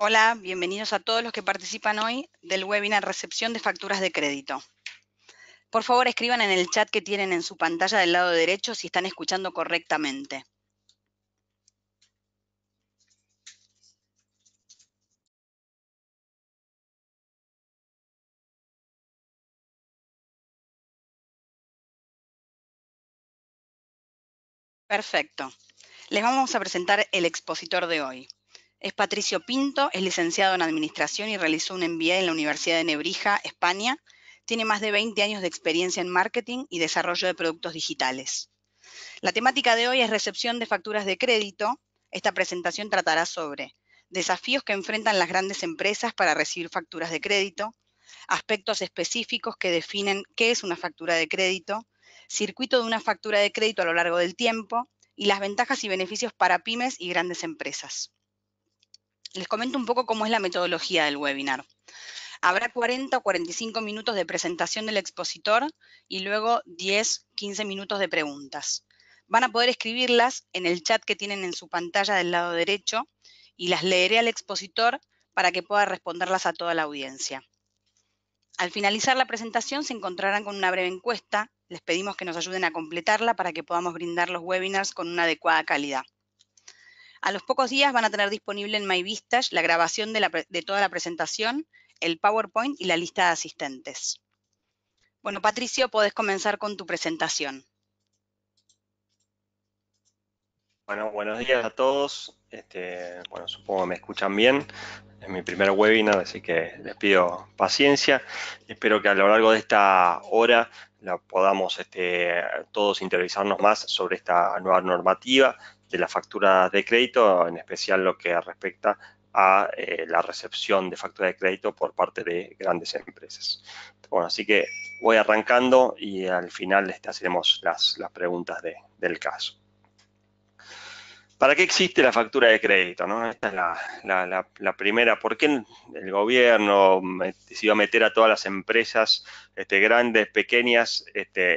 Hola, bienvenidos a todos los que participan hoy del webinar Recepción de Facturas de Crédito. Por favor, escriban en el chat que tienen en su pantalla del lado derecho si están escuchando correctamente. Perfecto. Les vamos a presentar el expositor de hoy. Es Patricio Pinto, es licenciado en Administración y realizó un MBA en la Universidad de Nebrija, España. Tiene más de 20 años de experiencia en marketing y desarrollo de productos digitales. La temática de hoy es recepción de facturas de crédito. Esta presentación tratará sobre desafíos que enfrentan las grandes empresas para recibir facturas de crédito, aspectos específicos que definen qué es una factura de crédito, circuito de una factura de crédito a lo largo del tiempo y las ventajas y beneficios para pymes y grandes empresas. Les comento un poco cómo es la metodología del webinar. Habrá 40 o 45 minutos de presentación del expositor y luego 10, 15 minutos de preguntas. Van a poder escribirlas en el chat que tienen en su pantalla del lado derecho y las leeré al expositor para que pueda responderlas a toda la audiencia. Al finalizar la presentación se encontrarán con una breve encuesta. Les pedimos que nos ayuden a completarla para que podamos brindar los webinars con una adecuada calidad. A los pocos días van a tener disponible en MyVistage la grabación de toda la presentación, el PowerPoint y la lista de asistentes. Bueno, Patricio, podés comenzar con tu presentación. Bueno, buenos días a todos. Bueno, supongo que me escuchan bien. Es mi primer webinar, así que les pido paciencia. Espero que a lo largo de esta hora podamos todos interiorizarnos más sobre esta nueva normativa de las facturas de crédito, en especial lo que respecta a la recepción de facturas de crédito por parte de grandes empresas. Bueno, así que voy arrancando y al final haremos las preguntas del caso. ¿Para qué existe la factura de crédito? ¿No? Esta es la primera. ¿Por qué el gobierno decidió meter a todas las empresas grandes, pequeñas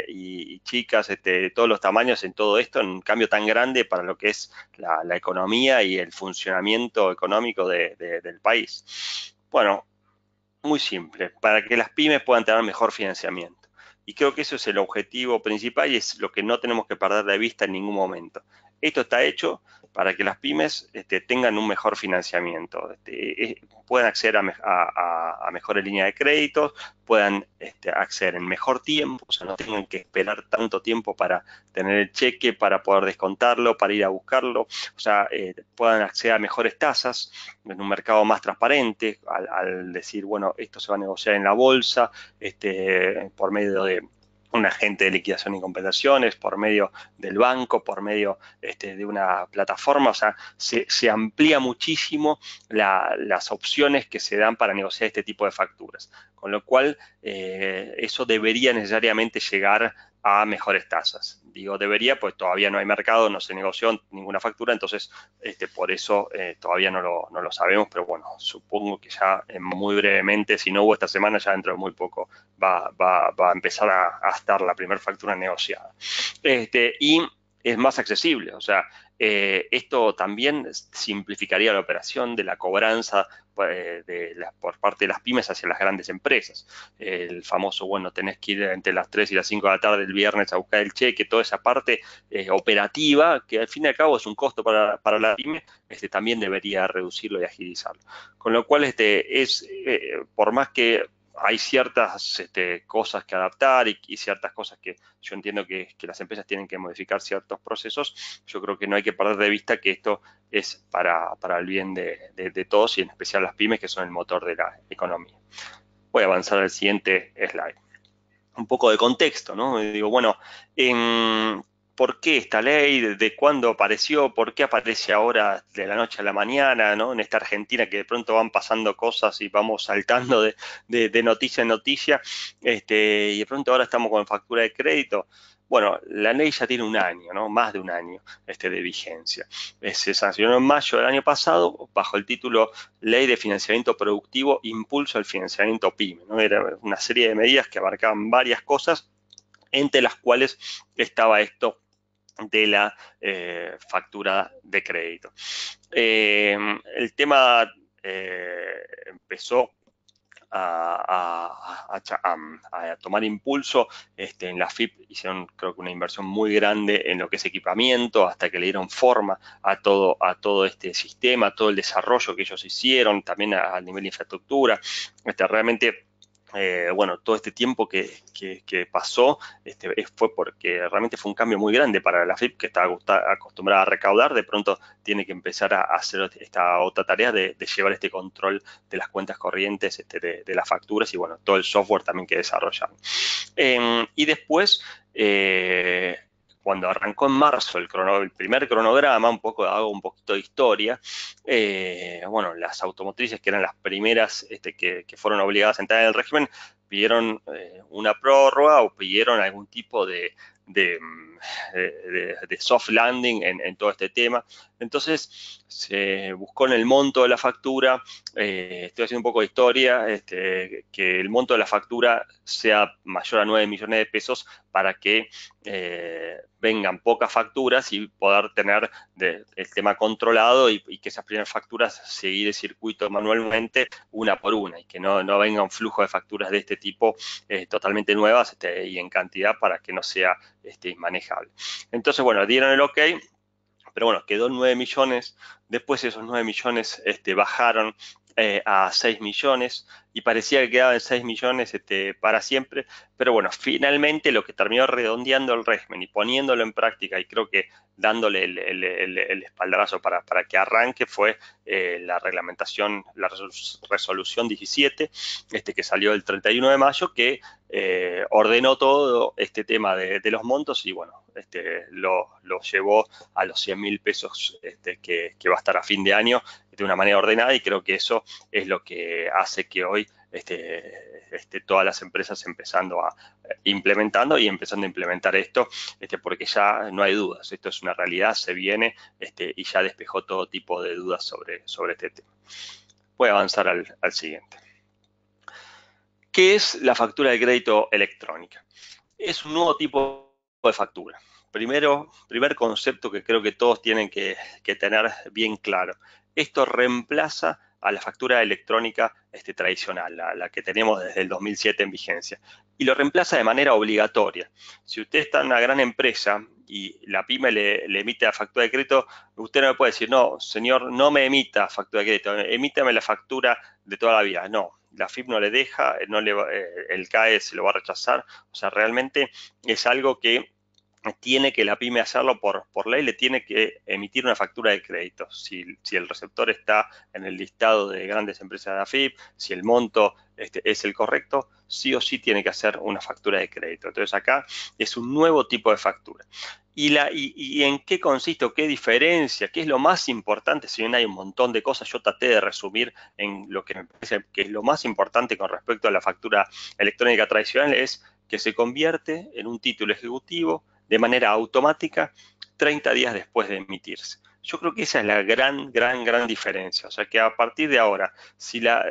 y chicas, de todos los tamaños en todo esto, en un cambio tan grande para lo que es la economía y el funcionamiento económico del país? Bueno, muy simple, para que las pymes puedan tener mejor financiamiento. Y creo que eso es el objetivo principal y es lo que no tenemos que perder de vista en ningún momento. Esto está hecho para que las pymes tengan un mejor financiamiento, puedan acceder a mejores líneas de crédito, puedan acceder en mejor tiempo, o sea, no tengan que esperar tanto tiempo para tener el cheque, para poder descontarlo, para ir a buscarlo, o sea, puedan acceder a mejores tasas en un mercado más transparente, al decir, bueno, esto se va a negociar en la bolsa, por medio de un agente de liquidación y compensaciones, por medio del banco, por medio de una plataforma, o sea, se amplía muchísimo las opciones que se dan para negociar este tipo de facturas, con lo cual eso debería necesariamente llegar a mejores tasas. Digo debería, pues todavía no hay mercado, no se negoció ninguna factura, entonces por eso todavía no lo sabemos, pero bueno, supongo que ya muy brevemente, si no hubo esta semana, ya dentro de muy poco va a empezar a estar la primera factura negociada. Y es más accesible, o sea, esto también simplificaría la operación de la cobranza por parte de las pymes hacia las grandes empresas. El famoso, bueno, tenés que ir entre las 3 y las 5 de la tarde el viernes a buscar el cheque, toda esa parte operativa, que al fin y al cabo es un costo para la pyme, también debería reducirlo y agilizarlo. Con lo cual, por más que hay ciertas cosas que adaptar y ciertas cosas que yo entiendo que las empresas tienen que modificar ciertos procesos, yo creo que no hay que perder de vista que esto es para el bien de todos y en especial las pymes, que son el motor de la economía. Voy a avanzar al siguiente slide. Un poco de contexto, ¿no? Y digo, bueno, ¿por qué esta ley? ¿De cuándo apareció? ¿Por qué aparece ahora de la noche a la mañana, ¿no? En esta Argentina que de pronto van pasando cosas y vamos saltando de noticia en noticia, y de pronto ahora estamos con factura de crédito. Bueno, la ley ya tiene un año, ¿no? Más de un año de vigencia. Se sancionó en mayo del año pasado bajo el título Ley de Financiamiento Productivo, Impulso al Financiamiento PYME, ¿no? Era una serie de medidas que abarcaban varias cosas, entre las cuales estaba esto de la factura de crédito. El tema empezó a tomar impulso. En la FIP hicieron, creo que, una inversión muy grande en lo que es equipamiento, hasta que le dieron forma a todo este sistema, a todo el desarrollo que ellos hicieron, también a nivel de infraestructura. Realmente, bueno, todo este tiempo que pasó fue porque realmente fue un cambio muy grande para la FIP, que estaba acostumbrada a recaudar. De pronto tiene que empezar a hacer esta otra tarea de llevar este control de las cuentas corrientes, de las facturas, y bueno, todo el software también que desarrollaron. Y después, cuando arrancó en marzo el primer cronograma, hago un poquito de historia. Bueno, las automotrices, que eran las primeras que fueron obligadas a entrar en el régimen, pidieron una prórroga o pidieron algún tipo de, de soft landing en todo este tema. Entonces se buscó en el monto de la factura, estoy haciendo un poco de historia, que el monto de la factura sea mayor a 9 millones de pesos, para que vengan pocas facturas y poder tener el tema controlado, y que esas primeras facturas seguir el circuito manualmente una por una, y que no venga un flujo de facturas de este tipo totalmente nuevas y en cantidad, para que no sea inmanejable. Entonces, bueno, dieron el OK, pero bueno, quedó 9 millones. Después esos 9 millones bajaron a 6 millones, y parecía que quedaba en 6 millones para siempre. Pero bueno, finalmente lo que terminó redondeando el régimen y poniéndolo en práctica, y creo que dándole el espaldarazo para que arranque, fue la reglamentación, la resolución 17, que salió el 31 de mayo, que ordenó todo este tema de los montos, y bueno, lo llevó a los 100.000 pesos que va a estar a fin de año, de una manera ordenada. Y creo que eso es lo que hace que hoy todas las empresas empezando a implementando esto, porque ya no hay dudas, esto es una realidad, se viene, y ya despejó todo tipo de dudas sobre este tema. Voy a avanzar al siguiente. ¿Qué es la factura de crédito electrónica? Es un nuevo tipo de factura. Primer concepto que creo que todos tienen que tener bien claro. Esto reemplaza a la factura electrónica tradicional, la que tenemos desde el 2007 en vigencia, y lo reemplaza de manera obligatoria. Si usted está en una gran empresa y la pyme le emite la factura de crédito, usted no le puede decir: no, señor, no me emita factura de crédito, emítame la factura de toda la vida. No, la FIP no le deja, el CAE se lo va a rechazar. O sea, realmente es algo que tiene que la pyme hacerlo por ley, le tiene que emitir una factura de crédito. Si el receptor está en el listado de grandes empresas de AFIP, si el monto es el correcto, sí o sí tiene que hacer una factura de crédito. Entonces acá es un nuevo tipo de factura. ¿Y en qué consiste o qué diferencia? ¿Qué es lo más importante? Si bien hay un montón de cosas, yo traté de resumir en lo que me parece que es lo más importante con respecto a la factura electrónica tradicional: es que se convierte en un título ejecutivo de manera automática 30 días después de emitirse. Yo creo que esa es la gran diferencia. O sea, que a partir de ahora, si la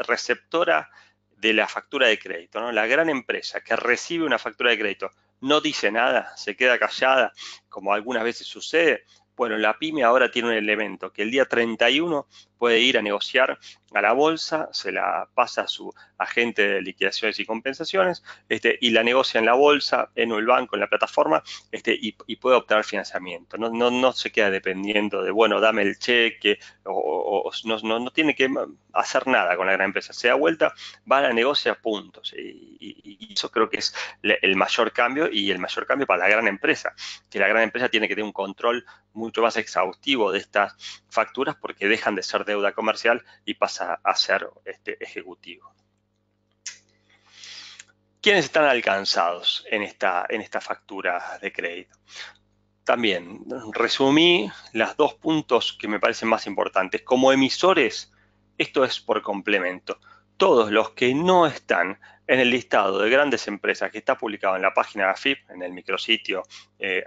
receptora de la factura de crédito, ¿no?, la gran empresa que recibe una factura de crédito, no dice nada, se queda callada, como algunas veces sucede, bueno, la pyme ahora tiene un elemento que el día 31 puede ir a negociar a la bolsa, se la pasa a su agente de liquidaciones y compensaciones, y la negocia en la bolsa, en el banco, en la plataforma, y puede optar financiamiento. No se queda dependiendo de, bueno, dame el cheque, o no tiene que hacer nada con la gran empresa. Se da vuelta, va a la negocia, puntos. Y eso creo que es el mayor cambio, y el mayor cambio para la gran empresa, que la gran empresa tiene que tener un control mucho más exhaustivo de estas facturas, porque dejan de ser deuda comercial y pasa a ser ejecutivo. ¿Quiénes están alcanzados en esta factura de crédito? También resumí los dos puntos que me parecen más importantes. Como emisores, esto es por complemento. Todos los que no están en el listado de grandes empresas que está publicado en la página de AFIP, en el micrositio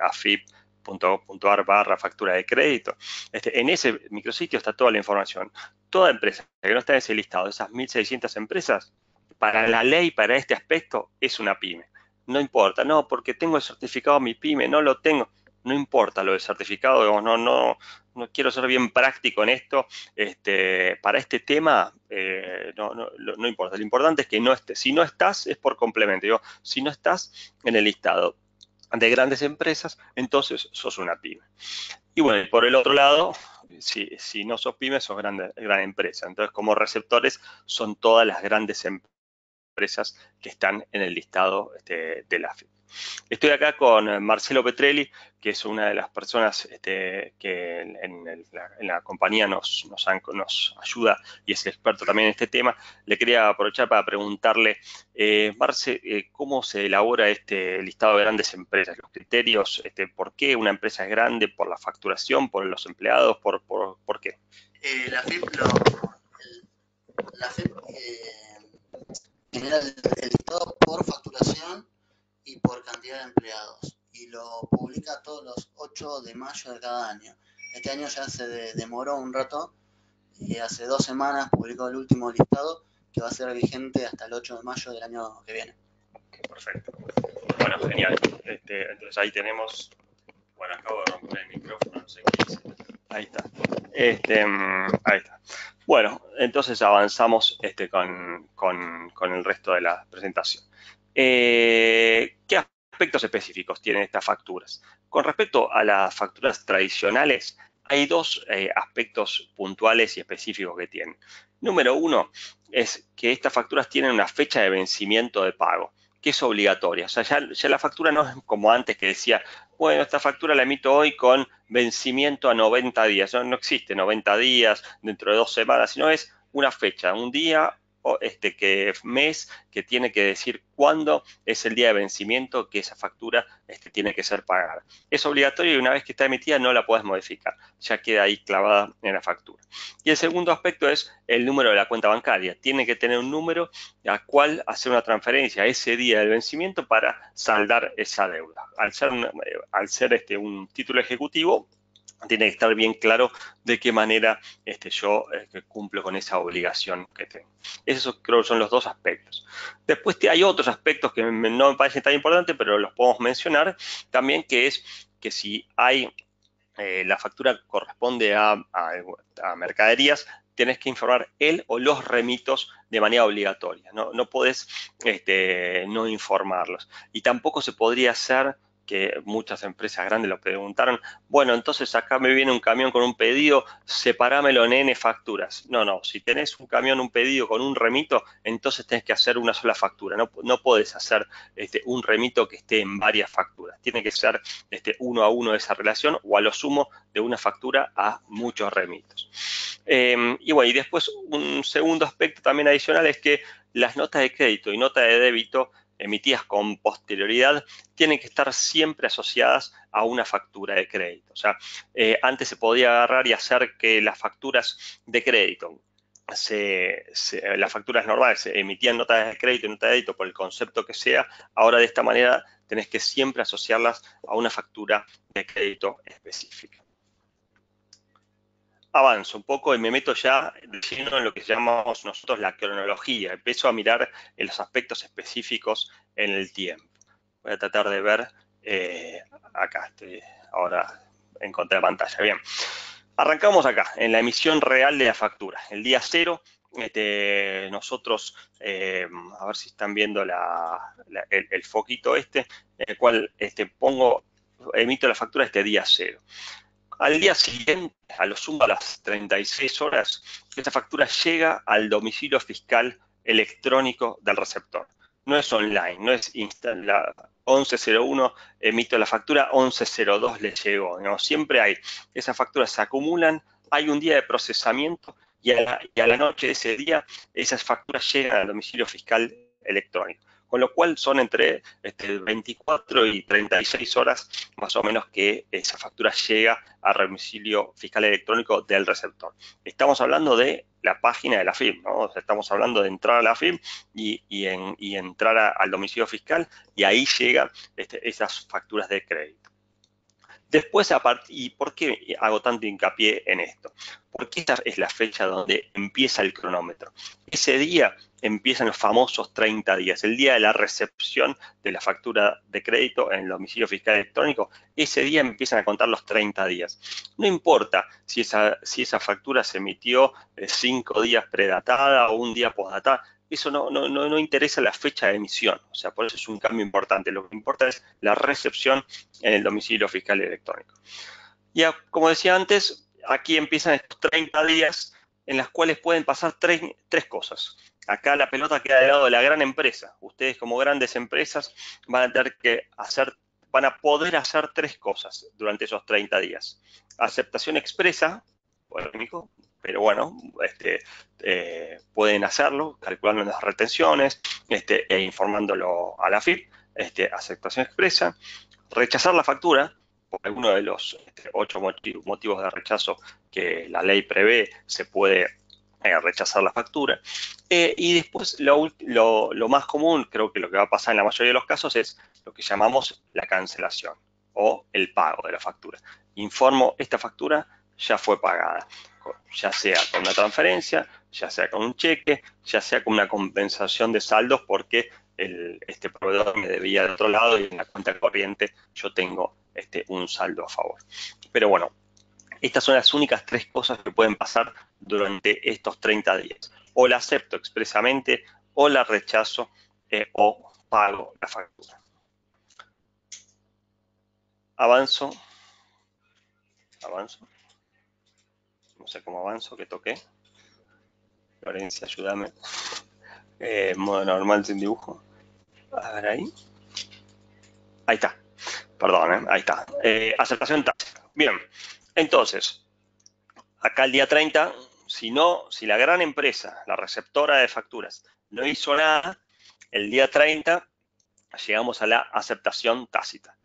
afip.gov.ar/factura de crédito, en ese micrositio está toda la información. Toda empresa que no está en ese listado, esas 1.600 empresas, para la ley, para este aspecto, es una pyme. No importa, no, porque tengo el certificado de mi pyme, no lo tengo. no importa lo del certificado, digamos, no quiero ser bien práctico en esto, para este tema no importa, lo importante es que no estés, si no estás es por complemento, digo, si no estás en el listado de grandes empresas, entonces sos una pyme. Y bueno, por el otro lado, si no sos pyme, sos gran empresa. Entonces, como receptores, son todas las grandes empresas que están en el listado de la AFIP. Estoy acá con Marcelo Petrelli, que es una de las personas que en la compañía nos ayuda y es experto también en este tema. Le quería aprovechar para preguntarle, Marce, ¿cómo se elabora este listado de grandes empresas? Los criterios, ¿por qué una empresa es grande? ¿Por la facturación? ¿Por los empleados? ¿Por qué? La FIP, la FIP genera el listado por facturación y por cantidad de empleados y lo publica todos los 8 de mayo de cada año. Este año ya se demoró un rato y hace 2 semanas publicó el último listado que va a ser vigente hasta el 8 de mayo del año que viene. Perfecto. Bueno, genial. Entonces ahí tenemos... Bueno, acabo de romper el micrófono, no sé qué hice. Ahí está. Ahí está. Bueno, entonces avanzamos con el resto de la presentación. ¿Qué aspectos específicos tienen estas facturas? Con respecto a las facturas tradicionales, hay dos aspectos puntuales y específicos que tienen. Número uno es que estas facturas tienen una fecha de vencimiento de pago, que es obligatoria. O sea, ya la factura no es como antes que decía, bueno, esta factura la emito hoy con vencimiento a 90 días. No existe 90 días dentro de 2 semanas, sino es una fecha, un día o mes que tiene que decir cuándo es el día de vencimiento que esa factura tiene que ser pagada. Es obligatorio y una vez que está emitida no la puedes modificar, ya queda ahí clavada en la factura. Y el segundo aspecto es el número de la cuenta bancaria. Tiene que tener un número al cual hacer una transferencia ese día del vencimiento para saldar esa deuda. Al ser un título ejecutivo, tiene que estar bien claro de qué manera yo cumplo con esa obligación que tengo. Esos creo que son los dos aspectos. Después hay otros aspectos que no me parecen tan importantes, pero los podemos mencionar también, que es que si hay la factura corresponde a mercaderías, tenés que informar él o los remitos de manera obligatoria. No podés no informarlos. Y tampoco se podría hacer, que muchas empresas grandes lo preguntaron, bueno, entonces acá me viene un camión con un pedido, separámelo en N facturas. No, si tenés un camión, un pedido con un remito, entonces tenés que hacer una sola factura. No podés hacer un remito que esté en varias facturas. Tiene que ser uno a uno de esa relación o a lo sumo de una factura a muchos remitos. Y bueno, y después un segundo aspecto también adicional es que las notas de crédito y notas de débito emitidas con posterioridad tienen que estar siempre asociadas a una factura de crédito. O sea, antes se podía agarrar y hacer que las facturas de crédito, las facturas normales se emitían notas de crédito y notas de débito por el concepto que sea. Ahora de esta manera tenés que siempre asociarlas a una factura de crédito específica. Avanzo un poco y me meto ya de lleno en lo que llamamos nosotros la cronología. Empiezo a mirar en los aspectos específicos en el tiempo. Voy a tratar de ver acá. Ahora encontré la pantalla. Bien. Arrancamos acá, en la emisión real de la factura. El día 0, nosotros, a ver si están viendo el foquito en el cual emito la factura día 0. Al día siguiente, a lo sumo a las 36 horas, esa factura llega al domicilio fiscal electrónico del receptor. No es online, no es 1101 emito la factura, 1102 le llegó. ¿No? Siempre hay, esas facturas se acumulan, hay un día de procesamiento y a la noche de ese día esas facturas llegan al domicilio fiscal electrónico. Con lo cual son entre 24 y 36 horas más o menos que esa factura llega al domicilio fiscal electrónico del receptor. Estamos hablando de la página de la FIP, ¿no? O sea, estamos hablando de entrar a la FIP y entrar al domicilio fiscal y ahí llegan esas facturas de crédito. Después, ¿y por qué hago tanto hincapié en esto? Porque esta es la fecha donde empieza el cronómetro. Ese día empiezan los famosos 30 días. El día de la recepción de la factura de crédito en el domicilio fiscal electrónico, ese día empiezan a contar los 30 días. No importa si esa factura se emitió 5 días predatada o un día postdatada, eso no interesa la fecha de emisión, o sea, por eso es un cambio importante. Lo que importa es la recepción en el domicilio fiscal electrónico. Ya, como decía antes, aquí empiezan estos 30 días en las cuales pueden pasar tres cosas. Acá la pelota queda del lado de la gran empresa. Ustedes como grandes empresas van a poder hacer tres cosas durante esos 30 días. Aceptación expresa, polémico, pero bueno, pueden hacerlo calculando las retenciones e informándolo a la AFIP. Aceptación expresa, rechazar la factura, por alguno de los 8 motivos de rechazo que la ley prevé, se puede rechazar la factura. Y después lo más común, creo que lo que va a pasar en la mayoría de los casos, es lo que llamamos la cancelación o el pago de la factura. Informo, esta factura ya fue pagada, ya sea con una transferencia, ya sea con un cheque, ya sea con una compensación de saldos porque este proveedor me debía de otro lado y en la cuenta corriente yo tengo un saldo a favor. Pero bueno, estas son las únicas tres cosas que pueden pasar durante estos 30 días. O la acepto expresamente, o la rechazo, o pago la factura. Avanzo. No sé cómo avanzo, que toqué. Florencia, ayúdame. Modo normal sin dibujo. A ver ahí. Ahí está. Perdón, ahí está. Aceptación tácita. Bien. Entonces, acá el día 30, si la gran empresa, la receptora de facturas, no hizo nada, el día 30 llegamos a la aceptación tácita.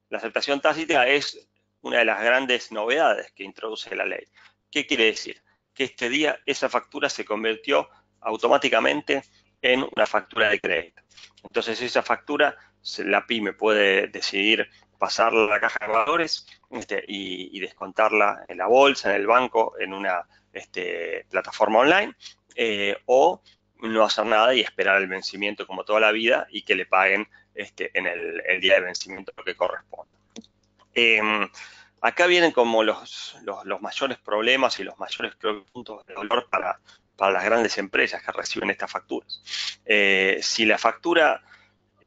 La aceptación tácita es una de las grandes novedades que introduce la ley. ¿Qué quiere decir? Que este día esa factura se convirtió automáticamente en una factura de crédito. Entonces esa factura, la PYME puede decidir pasarla a la caja de valores y descontarla en la bolsa, en el banco, en una plataforma online, o no hacer nada y esperar el vencimiento como toda la vida y que le paguen en el día de vencimiento que corresponde. Acá vienen como los mayores problemas y los mayores, creo, puntos de dolor para las grandes empresas que reciben estas facturas. Si la factura,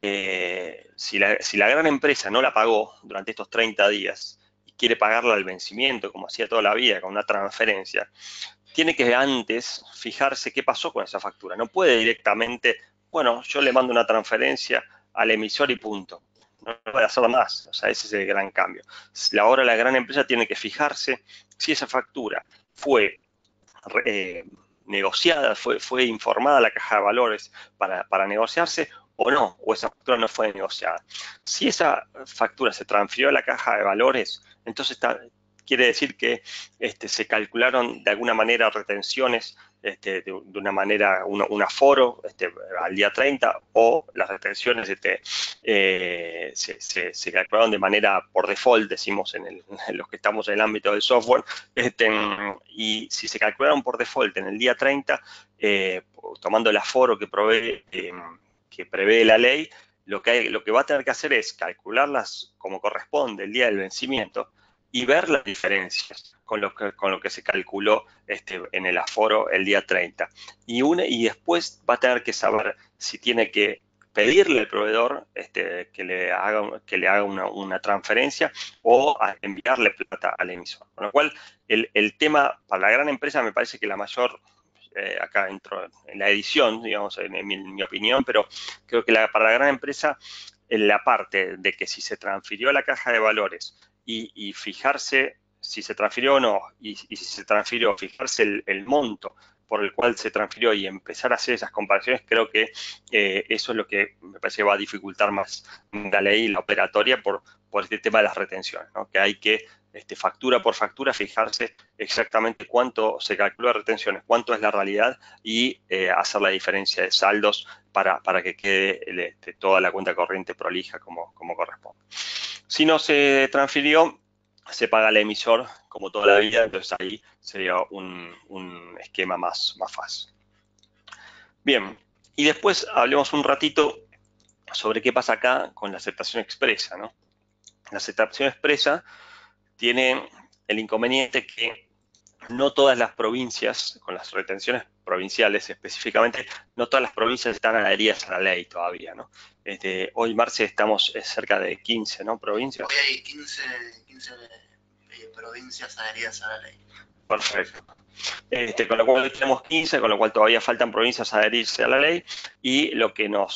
si la gran empresa no la pagó durante estos 30 días y quiere pagarla al vencimiento, como hacía toda la vida, con una transferencia, tiene que antes fijarse qué pasó con esa factura. No puede directamente, bueno, yo le mando una transferencia al emisor y punto. No puede hacerlo más. O sea, ese es el gran cambio. Ahora la gran empresa tiene que fijarse si esa factura fue negociada, fue informada a la caja de valores para negociarse o no, o esa factura no fue negociada. Si esa factura se transfirió a la caja de valores, entonces quiere decir que se calcularon de alguna manera retenciones, de una manera, un aforo al día 30, o las retenciones se calcularon de manera por default, decimos en los que estamos en el ámbito del software, y si se calcularon por default en el día 30, tomando el aforo que prevé la ley, lo que va a tener que hacer es calcularlas como corresponde el día del vencimiento y ver las diferencias con lo que se calculó en el aforo el día 30. Y después va a tener que saber si tiene que pedirle al proveedor que le haga una transferencia o enviarle plata al emisor. Con lo cual, el tema para la gran empresa me parece que la mayor, acá entro en la edición, digamos, en mi opinión, pero creo que para la gran empresa, en la parte de que si se transfirió a la caja de valores y fijarse si se transfirió o no, y si se transfirió, fijarse el monto por el cual se transfirió y empezar a hacer esas comparaciones, creo que eso es lo que me parece que va a dificultar más la ley y la operatoria por este tema de las retenciones, ¿no? Que hay que, factura por factura, fijarse exactamente cuánto se calcula de retenciones, cuánto es la realidad y hacer la diferencia de saldos para que quede toda la cuenta corriente prolija como corresponde. Si no se transfirió, se paga al emisor como toda la vida, entonces ahí sería un esquema más fácil. Bien, Y después hablemos un ratito sobre qué pasa acá con la aceptación expresa, ¿no? La aceptación expresa tiene el inconveniente que no todas las provincias, con las retenciones provinciales específicamente, no todas las provincias están adheridas a la ley todavía, ¿no? Hoy, Marce, estamos cerca de 15, ¿no? Provincias. Hoy hay 15 provincias adheridas a la ley. Perfecto. Con lo cual hoy tenemos 15, con lo cual todavía faltan provincias a adherirse a la ley, y lo que lo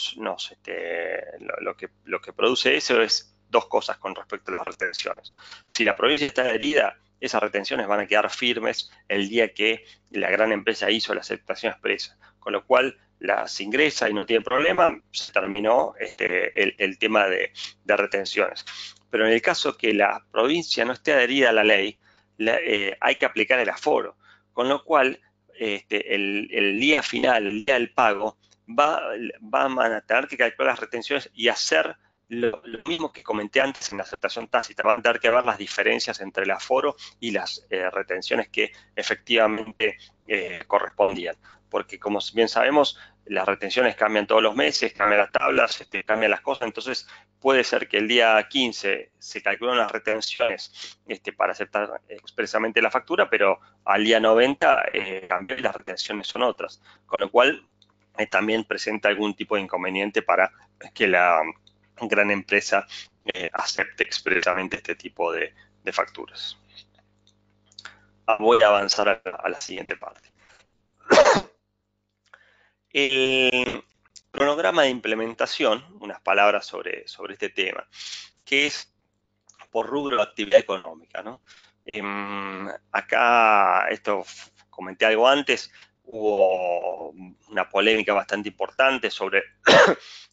que produce eso es dos cosas con respecto a las retenciones. Si la provincia está adherida, esas retenciones van a quedar firmes el día que la gran empresa hizo la aceptación expresa, con lo cual las ingresa y no tiene problema, se terminó el tema de retenciones. Pero en el caso que la provincia no esté adherida a la ley, hay que aplicar el aforo, con lo cual el día final, el día del pago, van a tener que calcular las retenciones y hacer lo mismo que comenté antes en la aceptación tácita. Van a tener que ver las diferencias entre el aforo y las retenciones que efectivamente correspondían. Porque, como bien sabemos, las retenciones cambian todos los meses, cambian las tablas, cambian las cosas. Entonces, puede ser que el día 15 se calculen las retenciones para aceptar expresamente la factura, pero al día 90 cambió y las retenciones son otras. Con lo cual, también presenta algún tipo de inconveniente para que la gran empresa acepte expresamente este tipo de facturas. Voy a avanzar a la siguiente parte. El cronograma de implementación, unas palabras sobre este tema, que es por rubro de actividad económica, ¿no? Acá, esto comenté algo antes, hubo una polémica bastante importante sobre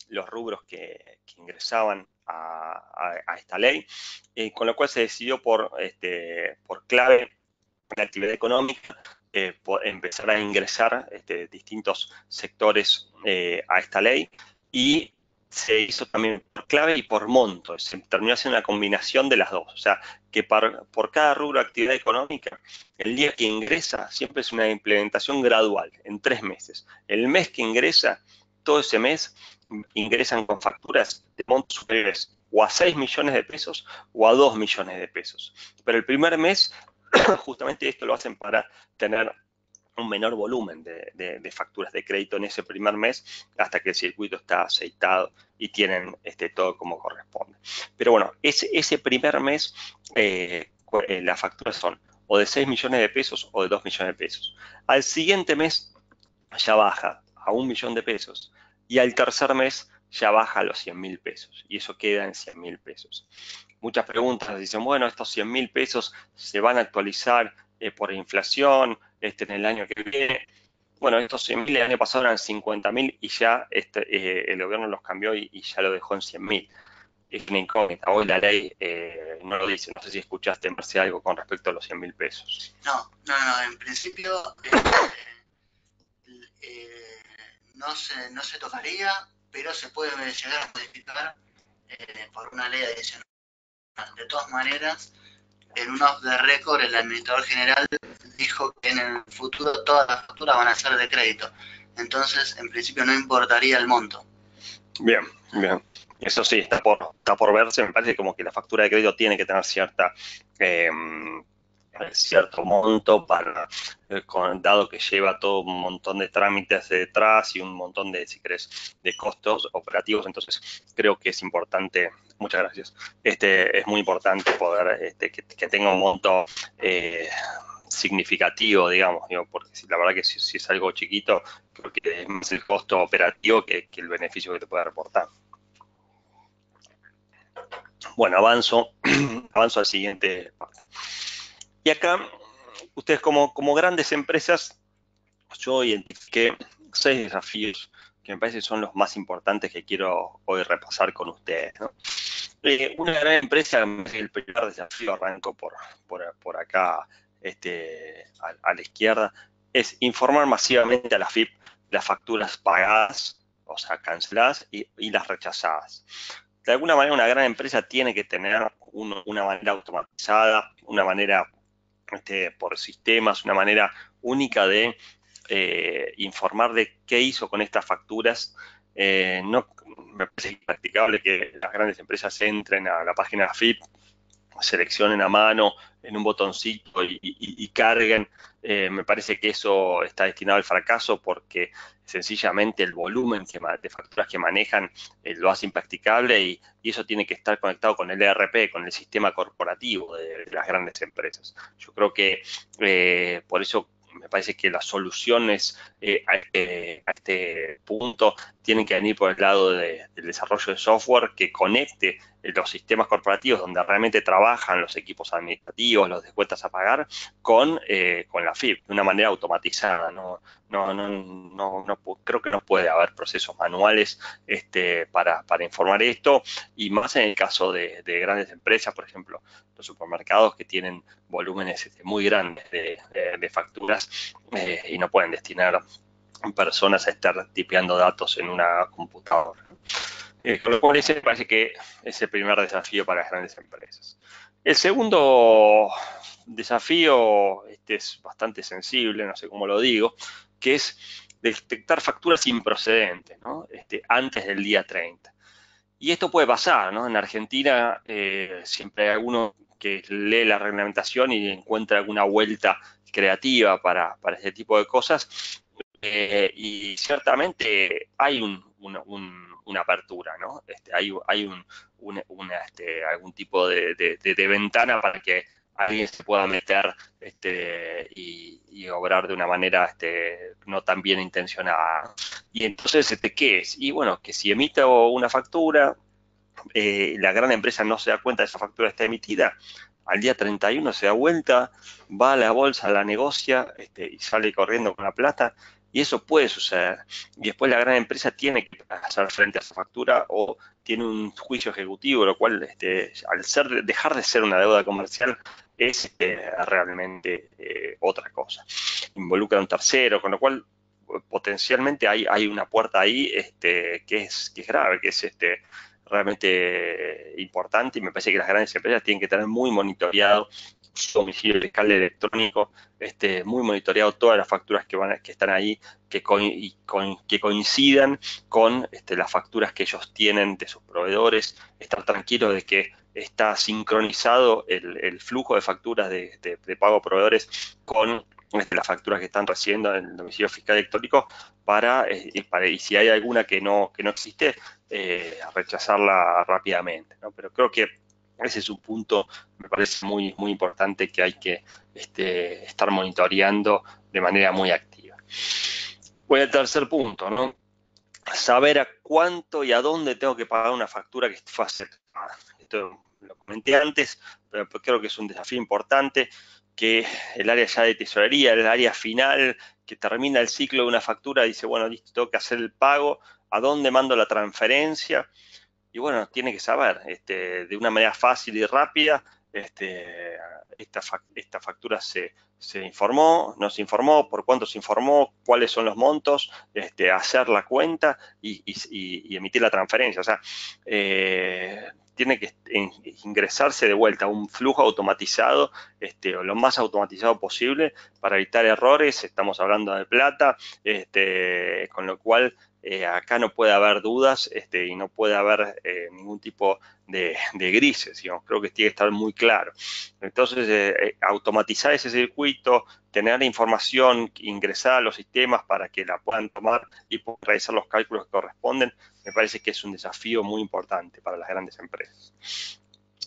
los rubros que ingresaban a esta ley, con lo cual se decidió por clave de actividad económica empezar a ingresar distintos sectores a esta ley, y se hizo también por clave y por monto. Se terminó haciendo una combinación de las dos. O sea, que por cada rubro de actividad económica, el día que ingresa siempre es una implementación gradual, en 3 meses. El mes que ingresa, todo ese mes, ingresan con facturas de montos superiores o a 6 millones de pesos o a 2 millones de pesos. Pero el primer mes, justamente esto lo hacen para tener un menor volumen de facturas de crédito en ese primer mes, hasta que el circuito está aceitado y tienen todo como corresponde. Pero bueno, ese primer mes las facturas son o de 6 millones de pesos o de 2 millones de pesos. Al siguiente mes ya baja a 1 millón de pesos, y al tercer mes ya baja a los 100.000 pesos, y eso queda en 100.000 pesos. Muchas preguntas dicen, bueno, estos 100.000 pesos se van a actualizar por inflación en el año que viene. Bueno, estos 100.000 el año pasado eran 50.000 y ya el gobierno los cambió y ya lo dejó en 100.000. Es una incógnita. Hoy la ley no lo dice. No sé si escuchaste, Marce, algo con respecto a los 100.000 pesos. No. En principio no se tocaría, pero se puede llegar a modificar por una ley adicional. De todas maneras, en un off the record, el administrador general dijo que en el futuro todas las facturas van a ser de crédito. Entonces, en principio, no importaría el monto. Bien. Eso sí, está por verse. Me parece como que la factura de crédito tiene que tener cierto monto dado que lleva todo un montón de trámites detrás y un montón de, si querés, de costos operativos. Entonces creo que es importante, muchas gracias, es muy importante poder que tenga un monto significativo, digamos, porque la verdad que si es algo chiquito, creo que es más el costo operativo que el beneficio que te puede reportar. Bueno, avanzo al siguiente parte. Y acá, ustedes como grandes empresas, yo identifiqué 6 desafíos que me parece que son los más importantes que quiero hoy repasar con ustedes, ¿no? Una gran empresa, el primer desafío, arranco por acá a la izquierda, es informar masivamente a la FIP las facturas pagadas, o sea, canceladas y las rechazadas. De alguna manera, una gran empresa tiene que tener una manera automatizada, una manera por sistemas, una manera única de informar de qué hizo con estas facturas. No me parece impracticable que las grandes empresas entren a la página FIP, seleccionen a mano en un botoncito y carguen. Me parece que eso está destinado al fracaso porque sencillamente el volumen de facturas que manejan lo hace impracticable y eso tiene que estar conectado con el ERP, con el sistema corporativo de las grandes empresas. Yo creo que por eso me parece que las soluciones a este punto tienen que venir por el lado del desarrollo de software que conecte los sistemas corporativos donde realmente trabajan los equipos administrativos, los de cuentas a pagar, con la FIP, de una manera automatizada. Creo que no puede haber procesos manuales para informar esto, y más en el caso de grandes empresas, por ejemplo, los supermercados que tienen volúmenes muy grandes de facturas y no pueden destinar personas a estar tipeando datos en una computadora. Con lo cual ese me parece que es el primer desafío para las grandes empresas. El segundo desafío es bastante sensible, no sé cómo lo digo, que es detectar facturas improcedentes, ¿no? Antes del día 30. Y esto puede pasar, ¿no? En Argentina siempre hay alguno que lee la reglamentación y encuentra alguna vuelta creativa para este tipo de cosas. Y ciertamente hay una apertura, ¿no? Hay algún tipo de ventana para que alguien se pueda meter y obrar de una manera no tan bien intencionada. Y entonces, ¿qué es? Y bueno, que si emito una factura, la gran empresa no se da cuenta de esa factura está emitida, al día 31 se da vuelta, va a la bolsa, la negocia y sale corriendo con la plata, y eso puede suceder. Y después la gran empresa tiene que hacer frente a esa factura o tiene un juicio ejecutivo, lo cual al dejar de ser una deuda comercial es realmente otra cosa. Involucra a un tercero, con lo cual potencialmente hay una puerta ahí que es grave, que es realmente importante, y me parece que las grandes empresas tienen que tener muy monitoreado su domicilio fiscal electrónico, muy monitoreado todas las facturas que están ahí, que coincidan con las facturas que ellos tienen de sus proveedores, estar tranquilos de que está sincronizado el flujo de facturas de pago a proveedores con las facturas que están recibiendo en el domicilio fiscal electrónico y si hay alguna que no existe, a rechazarla rápidamente, ¿no? Pero creo que ese es un punto, me parece muy, muy importante, que hay que estar monitoreando de manera muy activa. Voy al tercer punto, ¿no? Saber a cuánto y a dónde tengo que pagar una factura que fue aceptada. Esto lo comenté antes, pero creo que es un desafío importante, que el área ya de tesorería, el área final, que termina el ciclo de una factura, dice, bueno, listo, tengo que hacer el pago, ¿a dónde mando la transferencia? Y bueno, tiene que saber, de una manera fácil y rápida, esta factura se informó, no se informó, por cuánto se informó, cuáles son los montos, hacer la cuenta y emitir la transferencia. O sea, tiene que ingresarse de vuelta a un flujo automatizado, o lo más automatizado posible para evitar errores. Estamos hablando de plata, con lo cual acá no puede haber dudas y no puede haber ningún tipo de grises, digamos. Creo que tiene que estar muy claro. Entonces, automatizar ese circuito, tener información ingresada a los sistemas para que la puedan tomar y puedan realizar los cálculos que corresponden, me parece que es un desafío muy importante para las grandes empresas.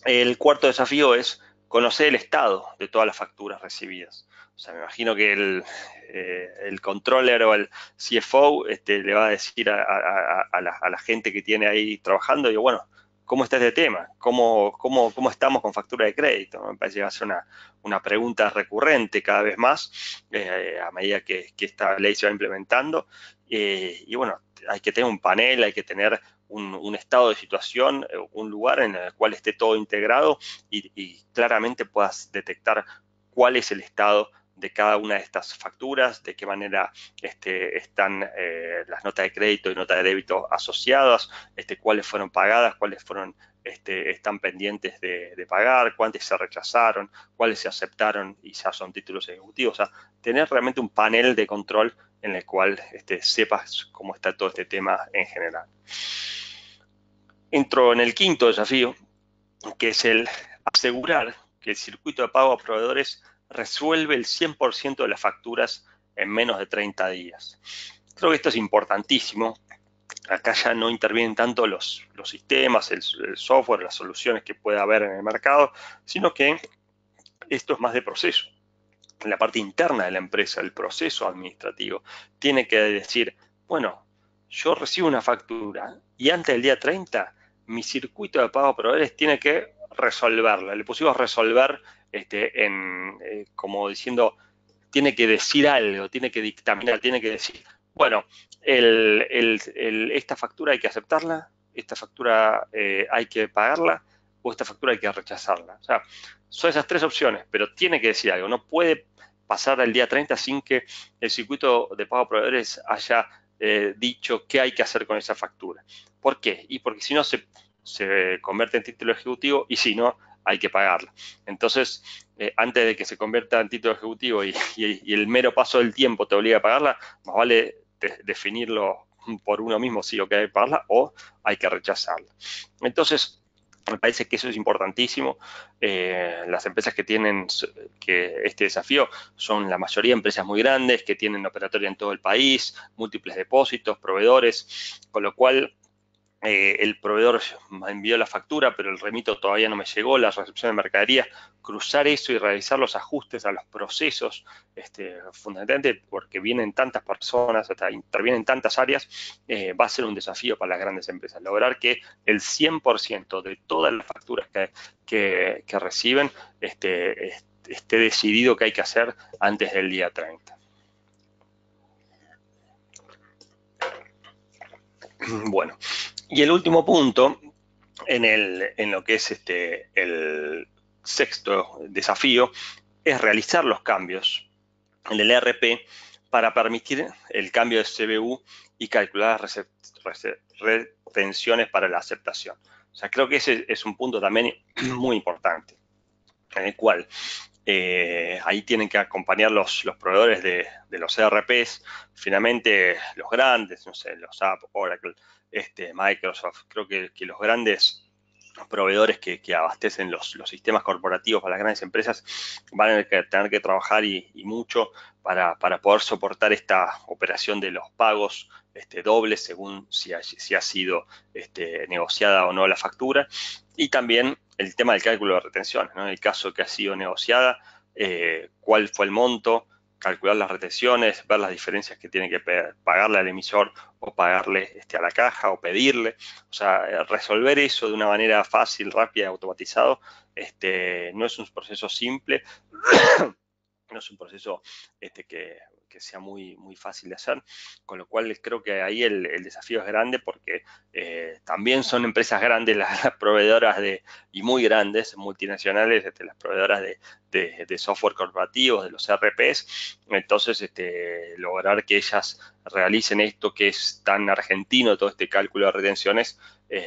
El cuarto desafío es conocer el estado de todas las facturas recibidas. O sea, me imagino que el controller o el CFO le va a decir a la gente que tiene ahí trabajando, digo, bueno, ¿cómo está este tema? ¿Cómo estamos con factura de crédito? Me parece que va a ser una pregunta recurrente cada vez más a medida que esta ley se va implementando. Y bueno, hay que tener un panel, hay que tener un estado de situación, un lugar en el cual esté todo integrado y claramente puedas detectar cuál es el estado de cada una de estas facturas, de qué manera están las notas de crédito y notas de débito asociadas, cuáles fueron pagadas, cuáles fueron, están pendientes de pagar, cuántas se rechazaron, cuáles se aceptaron y ya son títulos ejecutivos. O sea, tener realmente un panel de control en el cual sepas cómo está todo este tema en general. Entro en el quinto desafío, que es el asegurar que el circuito de pago a proveedores resuelve el 100% de las facturas en menos de 30 días. Creo que esto es importantísimo. Acá ya no intervienen tanto los sistemas, el software, las soluciones que pueda haber en el mercado, sino que esto es más de proceso. En la parte interna de la empresa, el proceso administrativo, tiene que decir, bueno, yo recibo una factura y antes del día 30, mi circuito de pago a proveedores tiene que resolverla. Le pusimos resolver como diciendo, tiene que decir algo, tiene que dictaminar, tiene que decir, bueno, esta factura hay que aceptarla, esta factura hay que pagarla o esta factura hay que rechazarla. O sea, son esas tres opciones, pero tiene que decir algo. No puede pasar el día 30 sin que el circuito de pago a proveedores haya dicho qué hay que hacer con esa factura. ¿Por qué? Y porque si no se convierte en título ejecutivo y si no, hay que pagarla. Entonces, antes de que se convierta en título ejecutivo y el mero paso del tiempo te obliga a pagarla, más vale definirlo por uno mismo si hay que pagarla o hay que rechazarla. Entonces, me parece que eso es importantísimo. Las empresas que tienen este desafío son la mayoría de empresas muy grandes que tienen operatoria en todo el país, múltiples depósitos, proveedores, con lo cual el proveedor me envió la factura, pero el remito todavía no me llegó, la recepción de mercadería, cruzar eso y realizar los ajustes a los procesos, fundamentalmente porque vienen tantas personas, hasta intervienen tantas áreas, va a ser un desafío para las grandes empresas. Lograr que el 100% de todas las facturas que reciben esté decidido qué hay que hacer antes del día 30. Bueno, y el último punto, en lo que es el sexto desafío, es realizar los cambios en el ERP para permitir el cambio de CBU y calcular las retenciones para la aceptación. O sea, creo que ese es un punto también muy importante, en el cual ahí tienen que acompañar los proveedores de los ERPs, finalmente los grandes, no sé, los SAP, Oracle, Microsoft. Creo que los grandes proveedores que abastecen los sistemas corporativos para las grandes empresas van a tener que trabajar y mucho para poder soportar esta operación de los pagos dobles según si ha sido negociada o no la factura, y también el tema del cálculo de retenciones, ¿no? En el caso que ha sido negociada, cuál fue el monto, calcular las retenciones, ver las diferencias que tiene que pagarle al emisor o pagarle a la caja o pedirle. O sea, resolver eso de una manera fácil, rápida, automatizado, no es un proceso simple, no es un proceso que sea muy fácil de hacer, con lo cual creo que ahí el desafío es grande porque también son empresas grandes las proveedoras y muy grandes, multinacionales, las proveedoras de software corporativos, de los ERPs. Entonces, lograr que ellas realicen esto que es tan argentino, todo este cálculo de retenciones,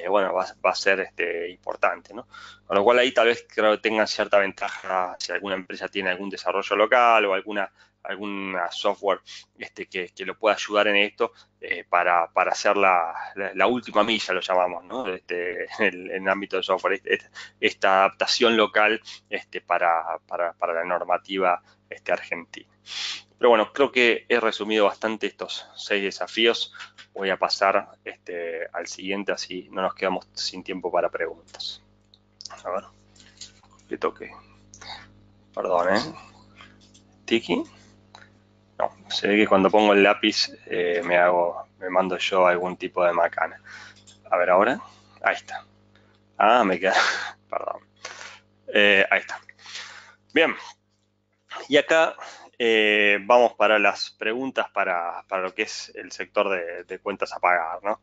bueno, va a ser importante, ¿no? Con lo cual ahí tal vez creo que tengan cierta ventaja si alguna empresa tiene algún desarrollo local o alguna software que lo pueda ayudar en esto para hacer la última milla, lo llamamos, ¿no? En el ámbito de software, esta adaptación local para la normativa argentina. Pero bueno, creo que he resumido bastante estos 6 desafíos. Voy a pasar al siguiente, así no nos quedamos sin tiempo para preguntas. A ver, que toque. Perdón, Tiki. No, se ve que cuando pongo el lápiz me mando yo algún tipo de macana. A ver ahora. Ahí está. Ah, me queda. Perdón. Ahí está. Bien. Y acá vamos para las preguntas para lo que es el sector de cuentas a pagar, ¿no?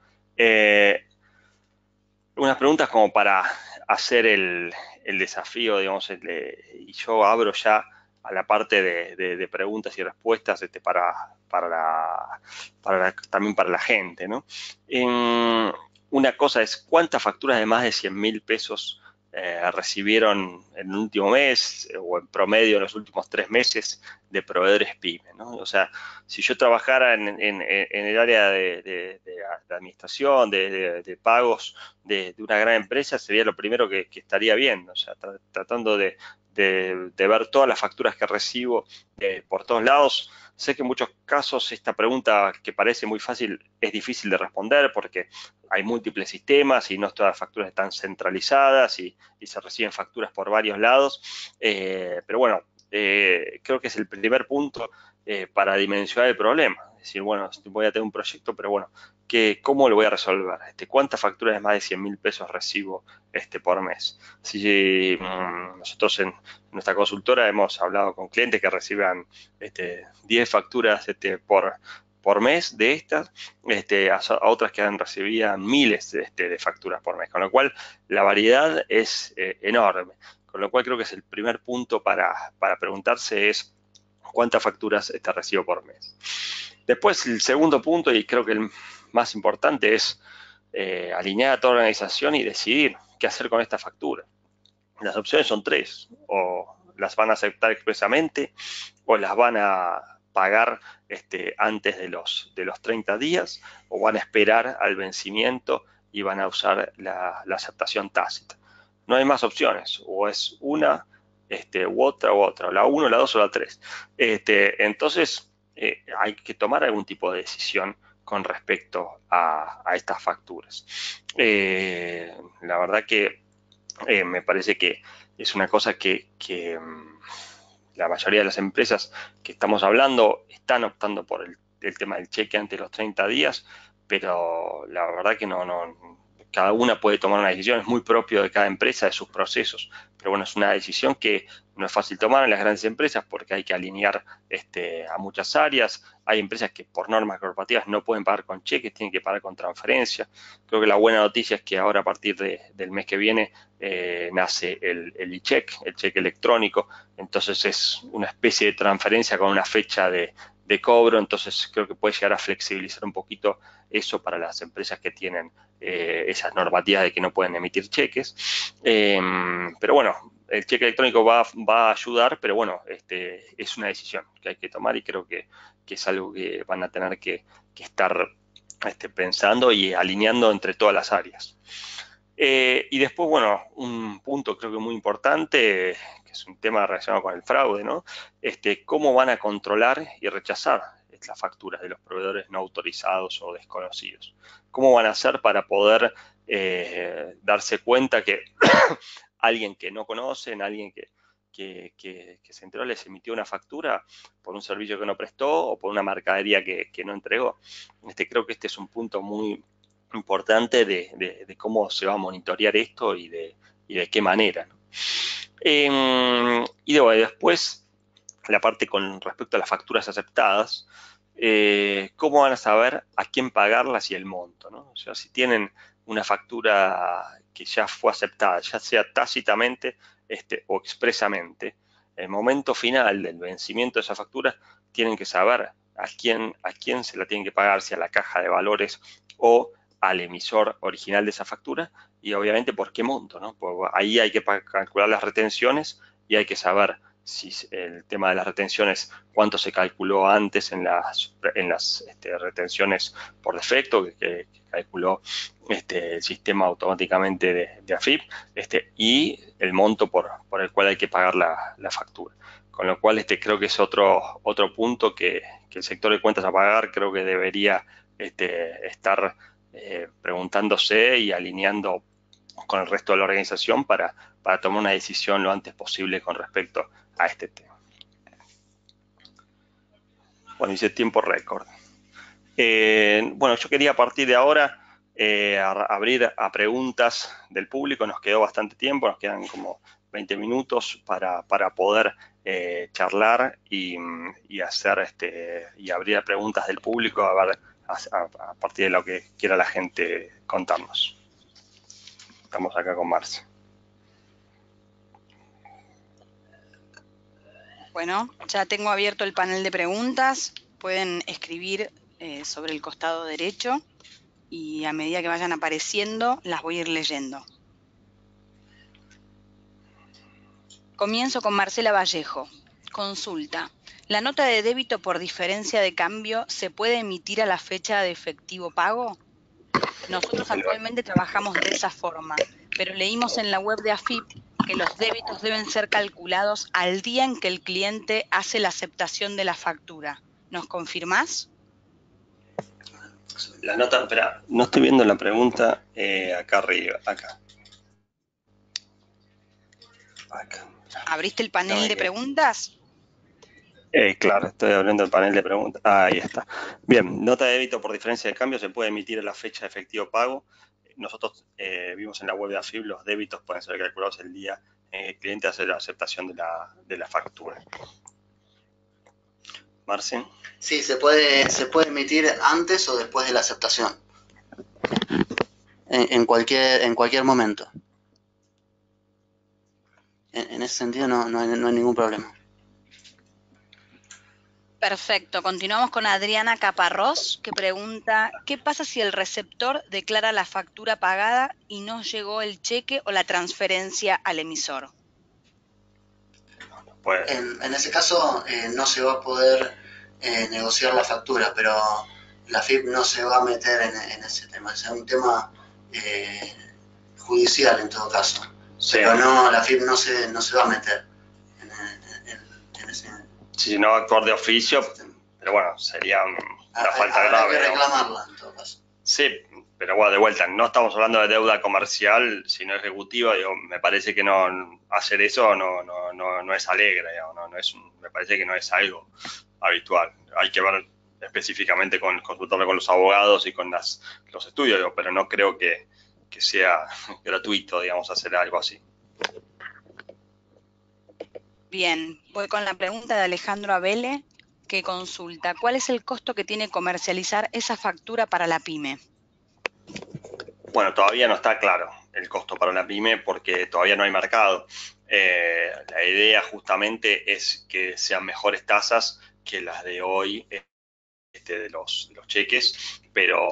Unas preguntas como para hacer el desafío, digamos, y yo abro ya la parte de preguntas y respuestas también para la gente, ¿no? Una cosa es cuántas facturas de más de 100.000 pesos recibieron en el último mes o en promedio en los últimos 3 meses de proveedores PYME, ¿no? O sea, si yo trabajara en el área de administración, de pagos de una gran empresa, sería lo primero que estaría viendo, o sea, tratando de ver todas las facturas que recibo por todos lados. Sé que en muchos casos esta pregunta, que parece muy fácil, es difícil de responder porque hay múltiples sistemas y no todas las facturas están centralizadas y se reciben facturas por varios lados. Pero bueno, creo que es el primer punto para dimensionar el problema. Es decir, bueno, voy a tener un proyecto, pero bueno, ¿cómo lo voy a resolver? ¿Cuántas facturas de más de 100.000 pesos recibo por mes? Si nosotros en nuestra consultora hemos hablado con clientes que reciban 10 facturas por mes de estas, a otras que recibían miles de facturas por mes, con lo cual la variedad es enorme. Con lo cual creo que es el primer punto para preguntarse es cuántas facturas recibo por mes. Después el segundo punto, y creo que el más importante, es alinear a toda la organización y decidir qué hacer con esta factura. Las opciones son 3, o las van a aceptar expresamente, o las van a pagar antes de los 30 días, o van a esperar al vencimiento y van a usar la aceptación tácita. No hay más opciones, o es una u otra, la 1, la 2 o la 3. Entonces hay que tomar algún tipo de decisión con respecto a estas facturas. La verdad que me parece que es una cosa que la mayoría de las empresas que estamos hablando están optando por el tema del cheque antes de los 30 días, pero la verdad que cada una puede tomar una decisión, es muy propio de cada empresa, de sus procesos, pero bueno, es una decisión que no es fácil tomar en las grandes empresas porque hay que alinear a muchas áreas. Hay empresas que por normas corporativas no pueden pagar con cheques, tienen que pagar con transferencia. Creo que la buena noticia es que ahora a partir del mes que viene nace el e-check, el cheque electrónico, entonces es una especie de transferencia con una fecha de cobro, entonces creo que puede llegar a flexibilizar un poquito eso para las empresas que tienen esas normativas de que no pueden emitir cheques. Pero bueno, el cheque electrónico va a ayudar, pero bueno, es una decisión que hay que tomar y creo que es algo que van a tener que estar pensando y alineando entre todas las áreas. Y después, bueno, un punto creo que muy importante, que es un tema relacionado con el fraude, ¿no? ¿Cómo van a controlar y rechazar las facturas de los proveedores no autorizados o desconocidos? ¿Cómo van a hacer para poder darse cuenta que alguien que no conocen, alguien que se enteró, les emitió una factura por un servicio que no prestó o por una mercadería que no entregó? Creo que este es un punto muy importante de cómo se va a monitorear esto y de qué manera, ¿no? Y después, la parte con respecto a las facturas aceptadas, cómo van a saber a quién pagarlas y el monto, ¿no? O sea, si tienen una factura que ya fue aceptada, ya sea tácitamente o expresamente, el momento final del vencimiento de esa factura tienen que saber a quién se la tienen que pagar, si a la caja de valores o al emisor original de esa factura, y obviamente por qué monto, ¿no? Pues ahí hay que calcular las retenciones y hay que saber si el tema de las retenciones, cuánto se calculó antes en las retenciones por defecto que calculó el sistema automáticamente de AFIP, y el monto por el cual hay que pagar la factura. Con lo cual creo que es otro punto que el sector de cuentas a pagar creo que debería estar preguntándose y alineando con el resto de la organización para tomar una decisión lo antes posible con respecto a este tema. Bueno, hice tiempo récord. Bueno, yo quería a partir de ahora abrir a preguntas del público. Nos quedó bastante tiempo, nos quedan como 20 minutos para poder charlar y hacer y abrir a preguntas del público a ver a partir de lo que quiera la gente contarnos. Estamos acá con Marce. Bueno, ya tengo abierto el panel de preguntas. Pueden escribir sobre el costado derecho y a medida que vayan apareciendo las voy a ir leyendo. Comienzo con Marcela Vallejo. Consulta. ¿La nota de débito por diferencia de cambio se puede emitir a la fecha de efectivo pago? Nosotros actualmente trabajamos de esa forma, pero leímos en la web de AFIP que los débitos deben ser calculados al día en que el cliente hace la aceptación de la factura. ¿Nos confirmás? La nota, espera, no estoy viendo la pregunta acá arriba, acá. ¿Abriste el panel de preguntas? Claro, estoy abriendo el panel de preguntas. Ahí está. Bien, nota de débito por diferencia de cambio se puede emitir a la fecha de efectivo pago. Nosotros vimos en la web de AFIP, los débitos pueden ser calculados el día en que el cliente hace la aceptación de la factura. Marcen. Sí, se puede emitir antes o después de la aceptación. En cualquier momento. En ese sentido no hay ningún problema. Perfecto. Continuamos con Adriana Caparrós, que pregunta, ¿qué pasa si el receptor declara la factura pagada y no llegó el cheque o la transferencia al emisor? Pues, en ese caso no se va a poder negociar la factura, pero la FIP no se va a meter en ese tema. Es un tema judicial en todo caso. Sí. Pero no, la FIP no se va a meter en ese... Si no actuar de oficio, pero bueno, sería una falta grave. Hay que reclamarla en todo caso. Sí, pero bueno, de vuelta, no estamos hablando de deuda comercial, sino ejecutiva. Digo, me parece que no hacer eso no es alegre, digamos, me parece que no es algo habitual. Hay que ver específicamente consultarlo con los abogados y con los estudios, digo, pero no creo que sea gratuito, digamos, hacer algo así. Bien, voy con la pregunta de Alejandro Abele, que consulta, ¿cuál es el costo que tiene comercializar esa factura para la pyme? Bueno, todavía no está claro el costo para la pyme porque todavía no hay mercado. La idea justamente es que sean mejores tasas que las de hoy de los cheques, pero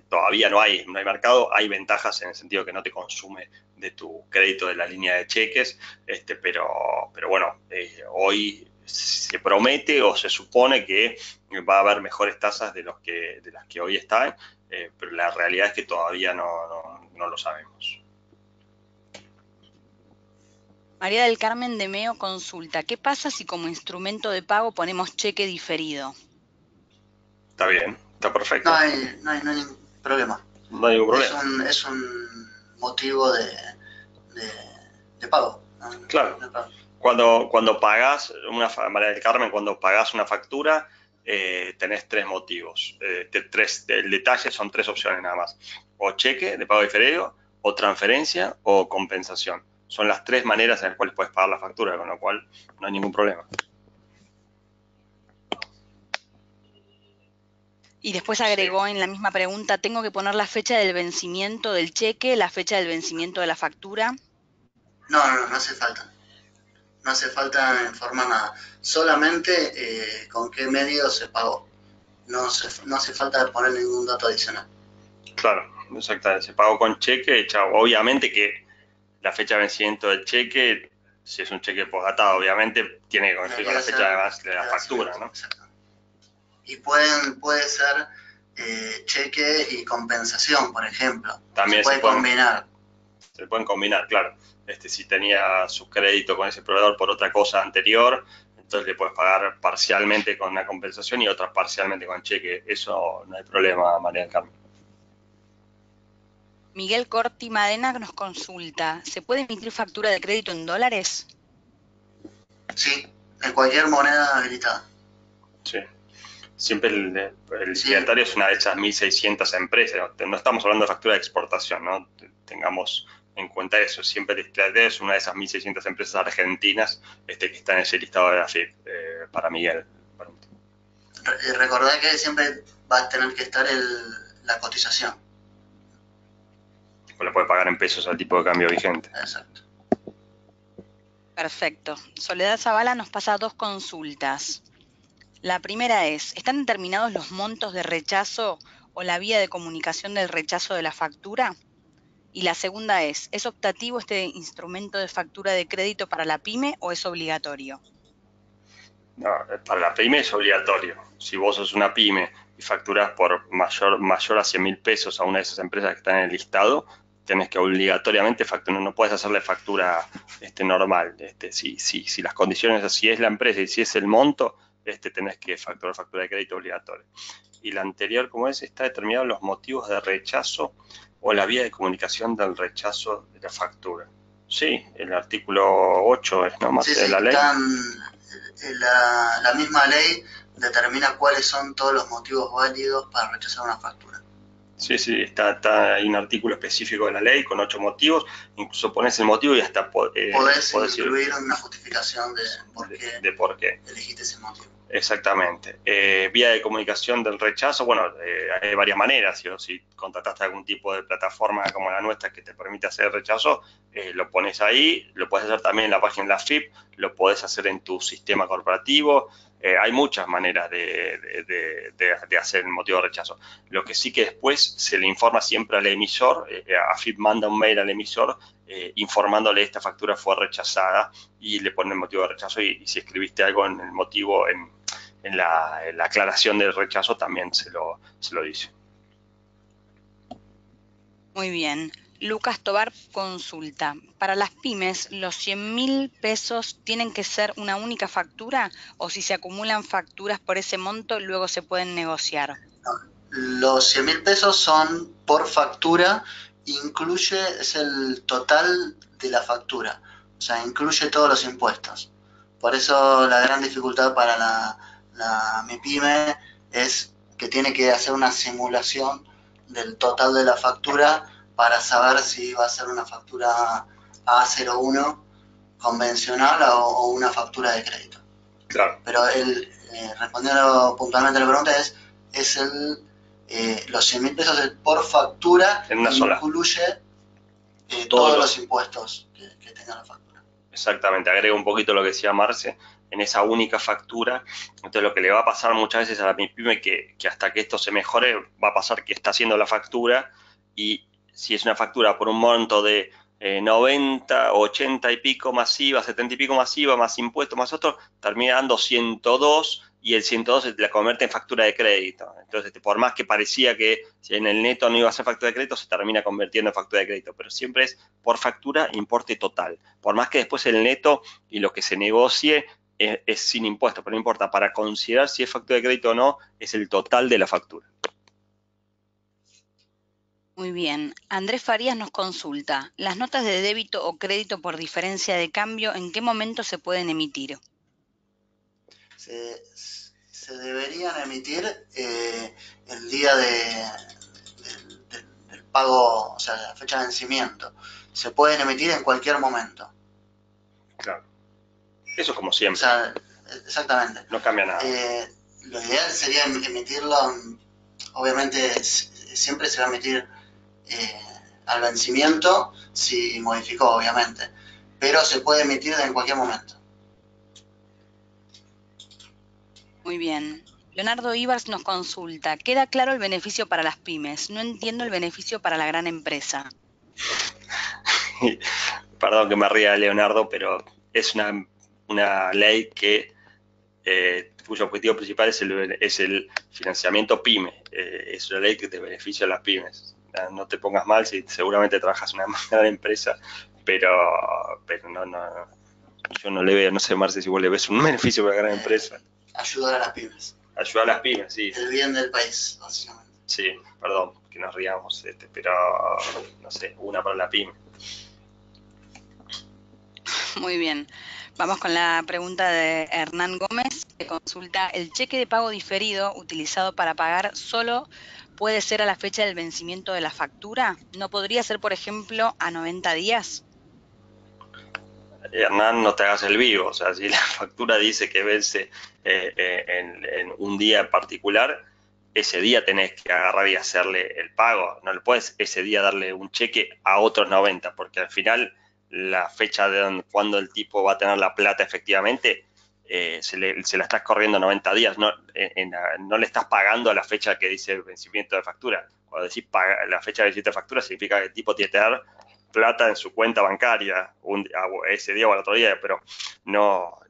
todavía no hay mercado. Hay ventajas en el sentido que no te consume de tu crédito de la línea de cheques, pero bueno, hoy se promete o se supone que va a haber mejores tasas de las que hoy están, pero la realidad es que todavía no lo sabemos. María del Carmen de Meo consulta, ¿qué pasa si como instrumento de pago ponemos cheque diferido? Está bien, está perfecto. No hay ningún problema. No hay ningún problema. Es un motivo de pago. Claro. Cuando pagás, María del Carmen, cuando pagás una factura, tenés tres motivos. El detalle son tres opciones nada más. O cheque de pago diferido, o transferencia, o compensación. Son las tres maneras en las cuales puedes pagar la factura, con lo cual no hay ningún problema. Y después agregó en la misma pregunta, ¿tengo que poner la fecha del vencimiento del cheque, la fecha del vencimiento de la factura? No hace falta. No hace falta informar nada. Solamente con qué medio se pagó. No hace falta poner ningún dato adicional. Claro, exactamente. Se pagó con cheque, chao. Obviamente que la fecha de vencimiento del cheque, si es un cheque posdatado, obviamente tiene que coincidir con la fecha de la factura, ¿no? Exacto. Y puede ser cheque y compensación, por ejemplo. También se puede combinar. Se pueden combinar, claro. Si tenía su crédito con ese proveedor por otra cosa anterior, entonces le puedes pagar parcialmente con una compensación y otra parcialmente con cheque. Eso no hay problema, María del Carmen. Miguel Corti Madena nos consulta, ¿se puede emitir factura de crédito en dólares? Sí, en cualquier moneda habilitada. Sí. Siempre el signatario es una de esas 1.600 empresas. No estamos hablando de factura de exportación, ¿no? Tengamos en cuenta eso. Siempre el signatario es una de esas 1.600 empresas argentinas que está en ese listado de la FIP, para Miguel. Recordad que siempre va a tener que estar la cotización. O le puede pagar en pesos al tipo de cambio vigente. Exacto. Perfecto. Soledad Zavala nos pasa 2 consultas. La primera es, ¿están determinados los montos de rechazo o la vía de comunicación del rechazo de la factura? Y la segunda ¿es optativo este instrumento de factura de crédito para la pyme o es obligatorio? No, para la pyme es obligatorio. Si vos sos una pyme y facturás por mayor a 100.000 pesos a una de esas empresas que están en el listado, tenés que obligatoriamente facturar, no puedes hacerle factura normal. Si las condiciones, si es la empresa y si es el monto, tenés que facturar factura de crédito obligatoria. Y la anterior, ¿cómo es? Está determinado los motivos de rechazo o la vía de comunicación del rechazo de la factura. Sí, el artículo 8 es nomás de la ley. La misma ley determina cuáles son todos los motivos válidos para rechazar una factura. Sí, hay un artículo específico de la ley con 8 motivos, incluso pones el motivo y hasta podés incluir una justificación de por qué elegiste ese motivo. Exactamente. Vía de comunicación del rechazo, bueno, hay varias maneras. Si contrataste algún tipo de plataforma como la nuestra que te permite hacer rechazo, lo pones ahí, lo puedes hacer también en la página de la FIP, lo podés hacer en tu sistema corporativo. Hay muchas maneras de hacer el motivo de rechazo. Lo que sí que después se le informa siempre al emisor, AFIP manda un mail al emisor informándole esta factura fue rechazada y le pone el motivo de rechazo y si escribiste algo en el motivo, en la aclaración del rechazo también se lo dice. Muy bien. Lucas Tobar consulta. Para las pymes, ¿los 100.000 pesos tienen que ser una única factura o si se acumulan facturas por ese monto, luego se pueden negociar? Los 100.000 pesos son por factura, es el total de la factura, o sea, incluye todos los impuestos. Por eso la gran dificultad para la MIPYME es que tiene que hacer una simulación del total de la factura para saber si va a ser una factura A01 convencional o una factura de crédito. Claro. Pero respondiendo puntualmente a la pregunta los 100.000 pesos es por factura, en una sola. Incluye todos los impuestos que tenga la factura. Exactamente, agrego un poquito lo que decía Marce, en esa única factura. Entonces lo que le va a pasar muchas veces a la MIPYME que hasta que esto se mejore va a pasar que está haciendo la factura y si es una factura por un monto de 90, 80 y pico más IVA, 70 y pico más IVA, más impuestos, más otro, termina dando 102 y el 102 se la convierte en factura de crédito. Entonces, por más que parecía que si en el neto no iba a ser factura de crédito, se termina convirtiendo en factura de crédito, pero siempre es por factura importe total. Por más que después el neto y lo que se negocie es sin impuestos, pero no importa, para considerar si es factura de crédito o no, es el total de la factura. Muy bien. Andrés Farías nos consulta. ¿Las notas de débito o crédito por diferencia de cambio, en qué momento se pueden emitir? Se deberían emitir el día del pago, o sea, la fecha de vencimiento. Se pueden emitir en cualquier momento. Claro. Eso es como siempre. O sea, exactamente. No cambia nada. Lo ideal sería emitirlo, obviamente siempre se va a emitir al vencimiento si modificó, obviamente, pero se puede emitir en cualquier momento. Muy bien. Leonardo Ibars nos consulta. Queda claro el beneficio para las pymes. No entiendo el beneficio para la gran empresa. Perdón que me ría, Leonardo, pero es una ley que cuyo objetivo principal es el financiamiento PYME. Es una ley que te beneficia a las pymes. No te pongas mal si seguramente trabajas en una gran empresa, pero no, yo no le veo, no sé, Marce, si vos le ves un beneficio para la gran empresa. Ayudar a las pymes. Ayudar a las pymes, sí. El bien del país, básicamente. Sí, perdón que nos riamos, pero no sé, una para la pyme. Muy bien. Vamos con la pregunta de Hernán Gómez, que consulta, ¿el cheque de pago diferido utilizado para pagar solo puede ser a la fecha del vencimiento de la factura? ¿No podría ser, por ejemplo, a 90 días? Hernán, no te hagas el vivo, o sea, si la factura dice que vence en un día en particular, ese día tenés que agarrar y hacerle el pago. No le puedes ese día darle un cheque a otros 90, porque al final la fecha de cuando el tipo va a tener la plata efectivamente, se la estás corriendo 90 días, no le estás pagando a la fecha que dice vencimiento de factura. Cuando decís la fecha de vencimiento de factura, significa que el tipo tiene que tener plata en su cuenta bancaria ese día o al otro día, pero no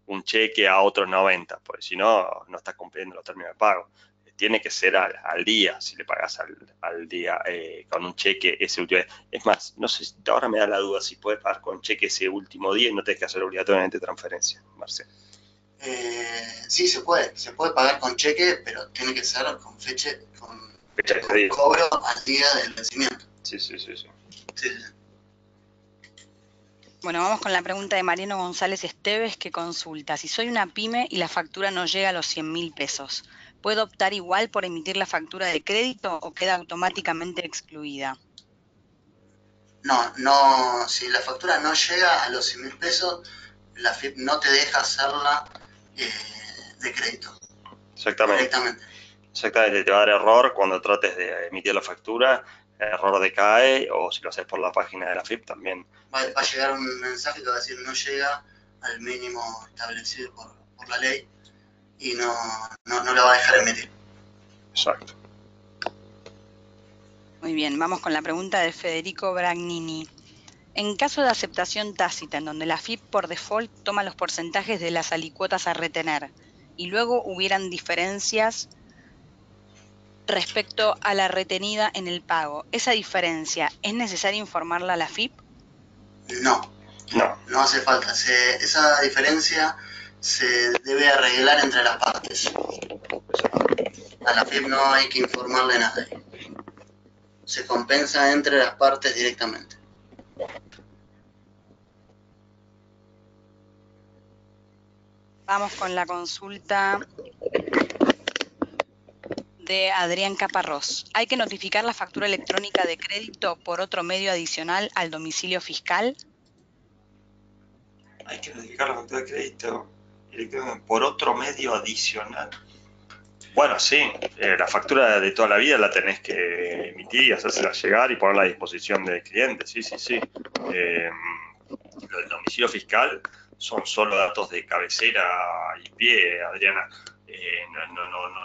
un cheque a otros 90, porque si no, no estás cumpliendo los términos de pago. Tiene que ser al día, si le pagas al día con un cheque ese último día. Es más, no sé, ahora me da la duda si puedes pagar con cheque ese último día y no tenés que hacer obligatoriamente transferencia, Marcelo. Sí, se puede pagar con cheque, pero tiene que ser con fecha de día. Cobro al día del vencimiento. Sí. Bueno, vamos con la pregunta de Mariano González Esteves, que consulta: si soy una pyme y la factura no llega a los 100.000 pesos, ¿puedo optar igual por emitir la factura de crédito o queda automáticamente excluida? No, si la factura no llega a los 100.000 pesos, la FIP no te deja hacerla de crédito. Exactamente. Directamente. Exactamente, te va a dar error cuando trates de emitir la factura, error de CAE, o si lo haces por la página de la FIP también. Va a llegar un mensaje que va a decir no llega al mínimo establecido por la ley y no le va a dejar emitir. Exacto. Muy bien, vamos con la pregunta de Federico Bragnini. En caso de aceptación tácita, en donde la FIP por default toma los porcentajes de las alicuotas a retener y luego hubieran diferencias respecto a la retenida en el pago, ¿esa diferencia es necesario informarla a la FIP? No hace falta. Esa diferencia se debe arreglar entre las partes. A la FIP no hay que informarle nada. Se compensa entre las partes directamente. Vamos con la consulta de Adrián Caparrós. ¿Hay que notificar la factura electrónica de crédito por otro medio adicional al domicilio fiscal? Hay que notificar la factura de crédito por otro medio adicional. Bueno, sí, la factura de toda la vida la tenés que emitir y hacérsela llegar y ponerla a disposición del cliente, sí. Lo del domicilio fiscal son solo datos de cabecera y pie, Adriana.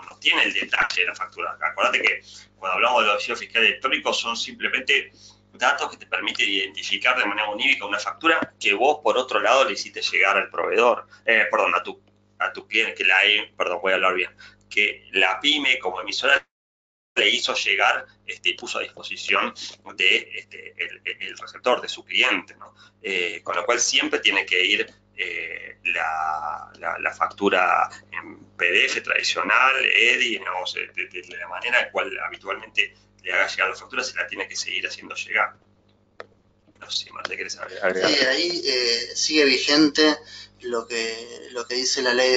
No tiene el detalle de la factura. Acuérdate que cuando hablamos de domicilio fiscal electrónico son simplemente datos que te permiten identificar de manera unívoca una factura que vos por otro lado le hiciste llegar al proveedor, a tu cliente, voy a hablar bien, que la pyme como emisora le hizo llegar y puso a disposición de el receptor, de su cliente, ¿no? Con lo cual siempre tiene que ir la factura en PDF tradicional, EDI, digamos, de la manera en la cual habitualmente le haga llegar la factura, se la tiene que seguir haciendo llegar. No sé si Marta querés agregar. Sí, ahí sigue vigente lo que dice la ley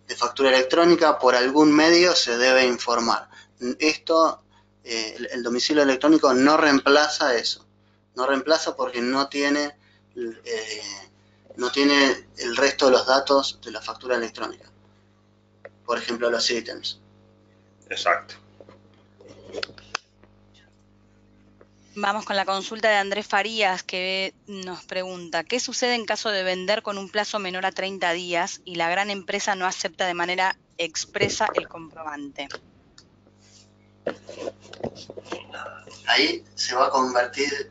de factura electrónica. Por algún medio se debe informar. Esto, el domicilio electrónico no reemplaza eso. No reemplaza porque no tiene el resto de los datos de la factura electrónica. Por ejemplo, los ítems. Exacto. Vamos con la consulta de Andrés Farías, que nos pregunta: ¿qué sucede en caso de vender con un plazo menor a 30 días y la gran empresa no acepta de manera expresa el comprobante? Ahí se va a convertir,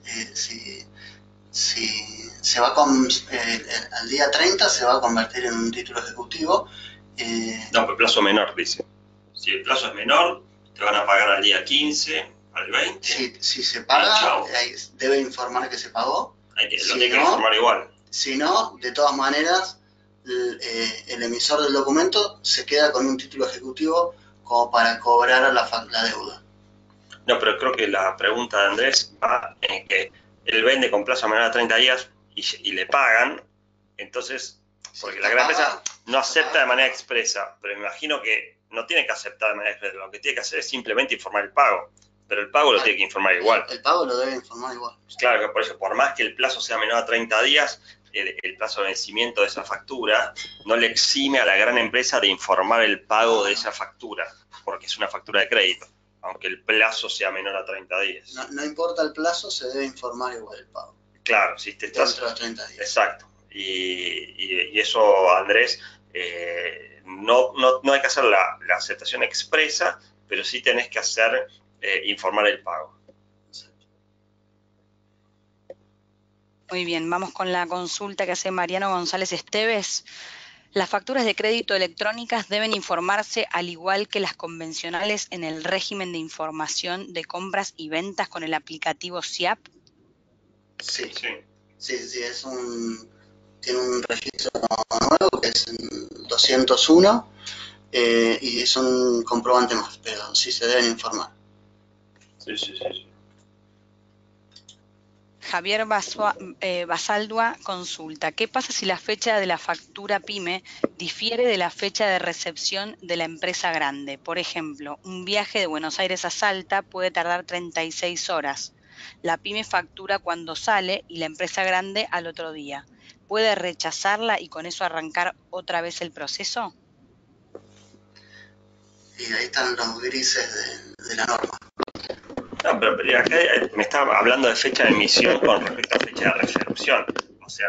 al día 30 se va a convertir en un título ejecutivo. No, pero plazo menor, dice. Si el plazo es menor, te van a pagar al día 15, al 20. Si se paga, debe informar que se pagó. Lo tiene que informar igual. Si no, de todas maneras, el emisor del documento se queda con un título ejecutivo como para cobrar la deuda. No, pero creo que la pregunta de Andrés va en que él vende con plazo menor a 30 días y le pagan, entonces, porque la gran empresa no acepta de manera expresa, pero me imagino que no tiene que aceptar de manera expresa, lo que tiene que hacer es simplemente informar el pago, pero el pago lo tiene que informar igual. El pago lo debe informar igual. Claro, que por eso, por más que el plazo sea menor a 30 días, el plazo de vencimiento de esa factura no le exime a la gran empresa de informar el pago de esa factura, porque es una factura de crédito, aunque el plazo sea menor a 30 días. No importa el plazo, se debe informar igual el pago. Claro, si te estás... dentro de los 30 días. Exacto. Y eso, Andrés, no hay que hacer la aceptación expresa, pero sí tenés que hacer informar el pago. Muy bien, vamos con la consulta que hace Mariano González Esteves. Las facturas de crédito electrónicas deben informarse al igual que las convencionales en el régimen de información de compras y ventas con el aplicativo SIAP. Sí, Sí. sí, tiene un registro nuevo que es 201 y es un comprobante más, pero sí se deben informar. Sí. Javier Basaldua consulta, ¿qué pasa si la fecha de la factura PYME difiere de la fecha de recepción de la empresa grande? Por ejemplo, un viaje de Buenos Aires a Salta puede tardar 36 horas. La PYME factura cuando sale y la empresa grande al otro día. ¿Puede rechazarla y con eso arrancar otra vez el proceso? Y ahí están los grises de la norma. No, pero acá me estaba hablando de fecha de emisión con respecto a fecha de recepción. O sea,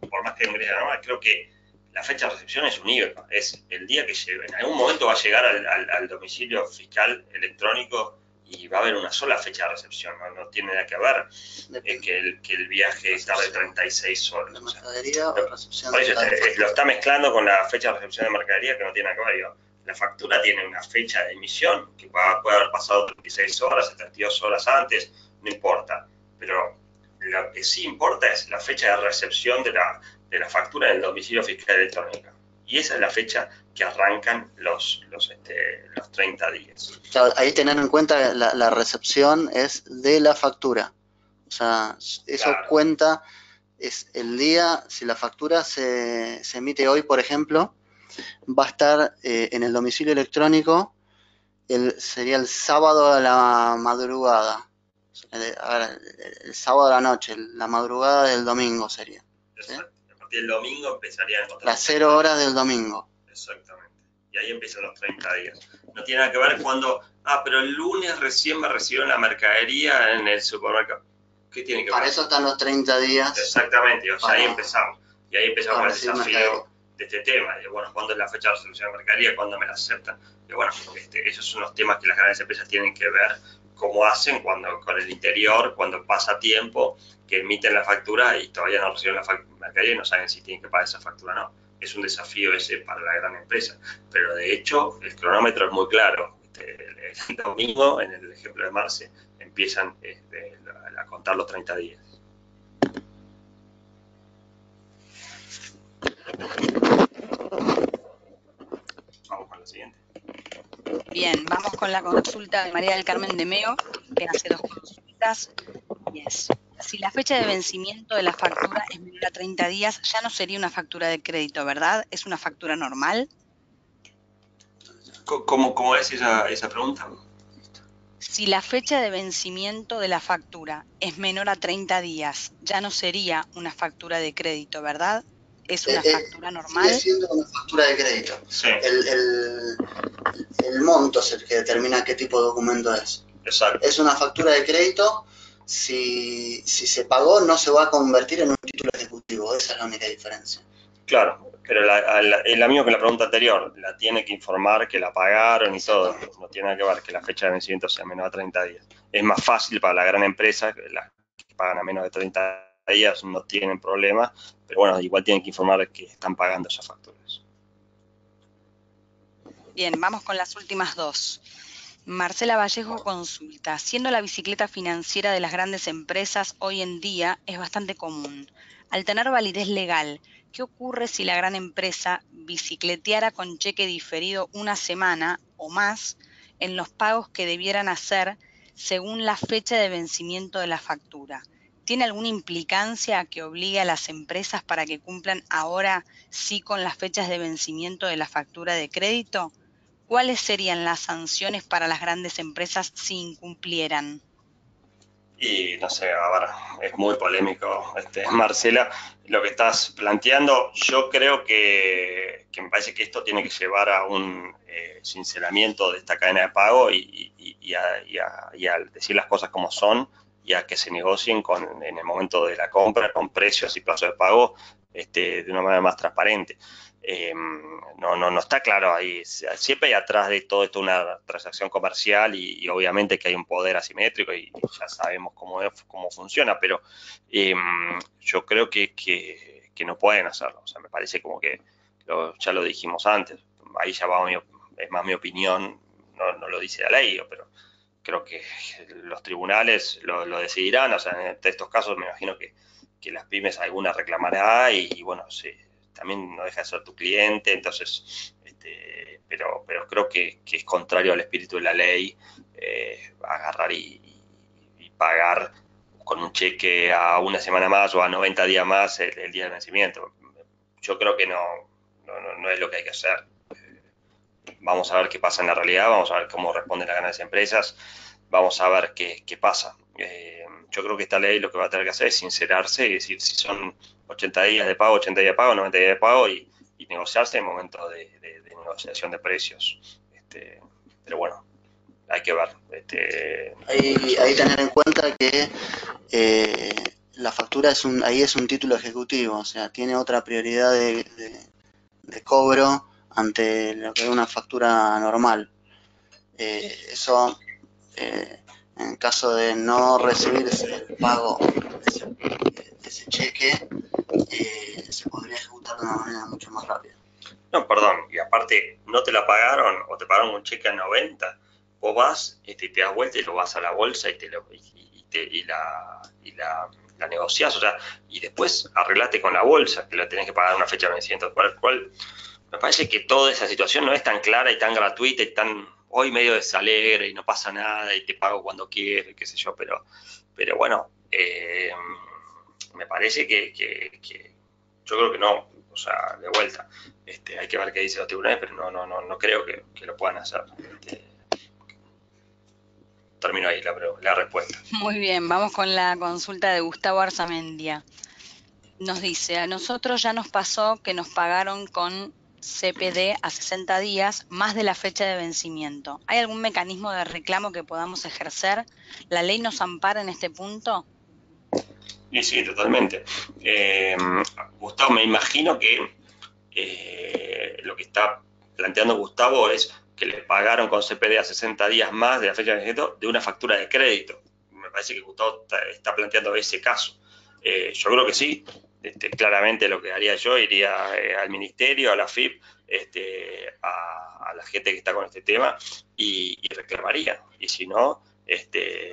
por más que ingrese la norma, creo que la fecha de recepción es unívoca. Es el día que llegue. En algún momento va a llegar al domicilio fiscal electrónico y va a haber una sola fecha de recepción. No tiene nada que ver que el viaje tarde 36 horas. La mercadería o recepción. Por eso lo está mezclando con la fecha de recepción de mercadería, que no tiene nada que ver. Digo, la factura tiene una fecha de emisión que puede haber pasado 36 horas, 72 horas antes, no importa. Pero lo que sí importa es la fecha de recepción de la factura en el domicilio fiscal electrónico. Y esa es la fecha que arrancan los 30 días. Claro, ahí tener en cuenta la recepción es de la factura. O sea, eso Claro. cuenta, es el día, si la factura se emite hoy, por ejemplo, va a estar en el domicilio electrónico, sería el sábado a la madrugada. A ver, el sábado a la noche, la madrugada del domingo sería. Exacto. ¿Sí? A partir del domingo empezaría a encontrar las 0 horas del domingo. Exactamente. Y ahí empiezan los 30 días. No tiene nada que ver cuando, pero el lunes recién me recibieron la mercadería en el supermercado. ¿Qué tiene que ver? Para eso están los 30 días. Exactamente, o sea, ahí empezamos. Y ahí empezamos el desafío mercadería de este tema. De, bueno, ¿cuándo es la fecha de resolución de mercadería? ¿Cuándo me la aceptan? Y bueno, esos son los temas que las grandes empresas tienen que ver cómo hacen con el interior, cuando pasa tiempo, que emiten la factura y todavía no reciben la mercadería y no saben si tienen que pagar esa factura o no. Es un desafío ese para la gran empresa. Pero de hecho, el cronómetro es muy claro. El domingo, en el ejemplo de Marce, empiezan a contar los 30 días. Vamos con la siguiente. Bien, vamos con la consulta de María del Carmen de Meo, que hace dos consultas. Yes. Si la fecha de vencimiento de la factura es menor a 30 días, ya no sería una factura de crédito, ¿verdad? ¿Es una factura normal? ¿Cómo es esa pregunta? Si la fecha de vencimiento de la factura es menor a 30 días, ya no sería una factura de crédito, ¿verdad? ¿Es una factura normal? Sigue siendo una factura de crédito. Sí. El monto es el que determina qué tipo de documento es. Exacto. Es una factura de crédito. Si se pagó, no se va a convertir en un título ejecutivo. Esa es la única diferencia. Claro, pero el amigo con la pregunta anterior la tiene que informar que la pagaron y todo. No tiene nada que ver que la fecha de vencimiento sea menor a 30 días. Es más fácil para la gran empresa, que las que pagan a menos de 30 días no tienen problema, pero bueno, igual tienen que informar que están pagando esas facturas. Bien, vamos con las últimas dos. Marcela Vallejo consulta, siendo la bicicleta financiera de las grandes empresas hoy en día es bastante común. Al tener validez legal, ¿qué ocurre si la gran empresa bicicleteara con cheque diferido una semana o más en los pagos que debieran hacer según la fecha de vencimiento de la factura? ¿Tiene alguna implicancia que obligue a las empresas para que cumplan ahora sí con las fechas de vencimiento de la factura de crédito? ¿Cuáles serían las sanciones para las grandes empresas si incumplieran? Y no sé, a ver, es muy polémico, Marcela, lo que estás planteando. Yo creo que me parece que esto tiene que llevar a un sinceramiento de esta cadena de pago y a decir las cosas como son y a que se negocien en el momento de la compra con precios y plazo de pago de una manera más transparente. No está claro ahí. Siempre hay atrás de todo esto una transacción comercial y obviamente que hay un poder asimétrico y ya sabemos cómo funciona, pero yo creo que no pueden hacerlo. O sea, me parece como que ya lo dijimos antes. Ahí ya va es más mi opinión, no lo dice la ley, pero creo que los tribunales lo decidirán. O sea, en estos casos me imagino que las pymes alguna reclamará y bueno, sí, también no deja de ser tu cliente, entonces, pero creo que es contrario al espíritu de la ley agarrar y pagar con un cheque a una semana más o a 90 días más el día de vencimiento. Yo creo que no es lo que hay que hacer. Vamos a ver qué pasa en la realidad, vamos a ver cómo responden las grandes empresas, vamos a ver qué pasa. Yo creo que esta ley lo que va a tener que hacer es sincerarse y decir si son 80 días de pago, 80 días de pago, 90 días de pago y negociarse en el momento de negociación de precios. Pero bueno, hay que ver. Hay tener en cuenta que la factura ahí es un título ejecutivo, o sea, tiene otra prioridad de cobro ante lo que es una factura normal. Eso, en caso de no recibir el pago de ese cheque, se podría ejecutar de una manera mucho más rápida. No, perdón, y aparte, no te la pagaron o te pagaron un cheque a 90, vos vas, te das vuelta y lo vas a la bolsa la negociás, o sea, y después arreglate con la bolsa, que la tenés que pagar a una fecha de vencimiento, para el cual me parece que toda esa situación no es tan clara y tan gratuita y tan hoy medio desalegre y no pasa nada y te pago cuando quieres, qué sé yo, pero bueno, me parece que yo creo que no, o sea, de vuelta, hay que ver qué dicen los tribunales, pero no creo que lo puedan hacer. Termino ahí la respuesta. Muy bien, vamos con la consulta de Gustavo Arzamendia. Nos dice, a nosotros ya nos pasó que nos pagaron con CPD a 60 días más de la fecha de vencimiento. ¿Hay algún mecanismo de reclamo que podamos ejercer? ¿La ley nos ampara en este punto? Y sí, totalmente. Gustavo, me imagino que lo que está planteando Gustavo es que le pagaron con CPD a 60 días más de la fecha de vencimiento de una factura de crédito. Me parece que Gustavo está planteando ese caso. Yo creo que sí. Claramente lo que haría yo, iría al ministerio, a la FIP, a la gente que está con este tema y reclamaría. Y si no,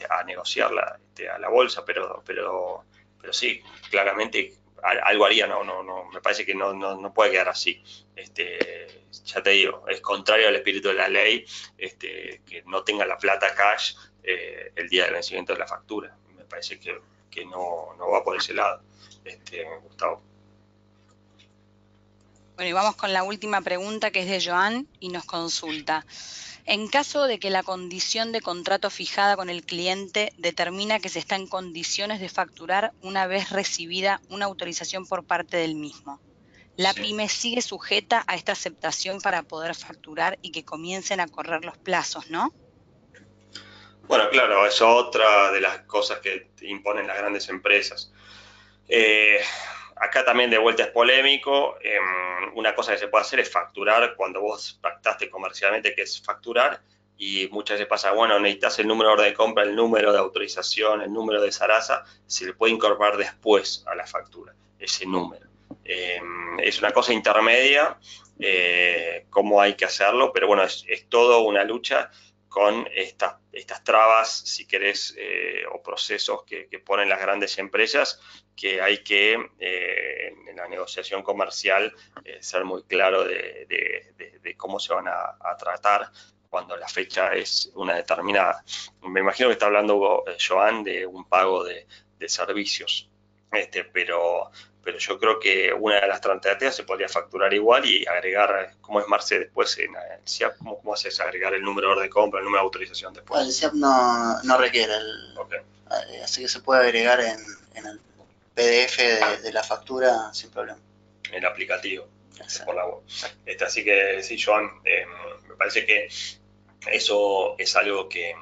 a negociarla a la bolsa, pero sí, claramente algo haría, me parece que no puede quedar así. Ya te digo, es contrario al espíritu de la ley que no tenga la plata cash el día del vencimiento de la factura. Me parece que no va por ese lado, Gustavo. Bueno, y vamos con la última pregunta que es de Joan y nos consulta. En caso de que la condición de contrato fijada con el cliente determina que se está en condiciones de facturar una vez recibida una autorización por parte del mismo, ¿la pyme sigue sujeta a esta aceptación para poder facturar y que comiencen a correr los plazos, no? Bueno, claro, eso es otra de las cosas que imponen las grandes empresas. Acá también de vuelta es polémico. Una cosa que se puede hacer es facturar cuando vos pactaste comercialmente, que es facturar, y muchas veces pasa, bueno, necesitas el número de orden de compra, el número de autorización, el número de Sarasa, se le puede incorporar después a la factura, ese número. Es una cosa intermedia, cómo hay que hacerlo, pero bueno, es toda una lucha con estas trabas, si querés, o procesos que ponen las grandes empresas, que hay que, en la negociación comercial, ser muy claro de cómo se van a tratar cuando la fecha es una determinada. Me imagino que está hablando Joan de un pago de servicios, pero yo creo que una de las alternativas se podría facturar igual y agregar, ¿cómo es Marce después en el SIAP? ¿Cómo haces agregar el número de orden de compra, el número de autorización después? El SIAP no requiere, así que se puede agregar en el PDF de la factura sin problema. El aplicativo, por la web. Así que sí, Joan, me parece que eso es algo que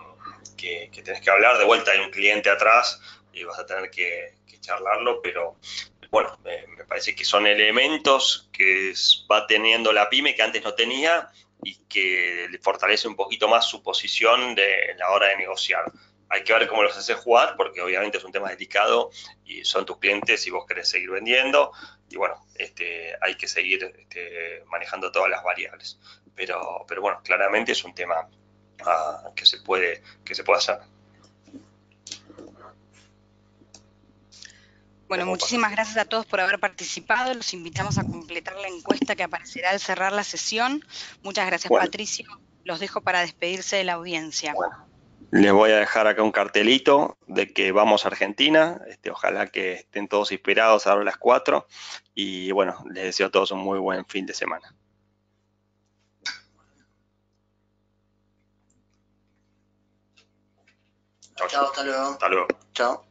que tenés que hablar. De vuelta hay un cliente atrás y vas a tener que charlarlo, pero bueno, me parece que son elementos que va teniendo la pyme que antes no tenía y que le fortalece un poquito más su posición en la hora de negociar. Hay que ver cómo los haces jugar, porque obviamente es un tema delicado y son tus clientes y vos querés seguir vendiendo. Y bueno, hay que seguir manejando todas las variables. Pero bueno, claramente es un tema que se puede hacer. Bueno, muchísimas gracias a todos por haber participado. Los invitamos a completar la encuesta que aparecerá al cerrar la sesión. Muchas gracias, Bueno. Patricio. Los dejo para despedirse de la audiencia. Bueno, les voy a dejar acá un cartelito de que vamos a Argentina. Ojalá que estén todos inspirados ahora a las 4. Y bueno, les deseo a todos un muy buen fin de semana. Chao, hasta luego. Hasta luego. Chao.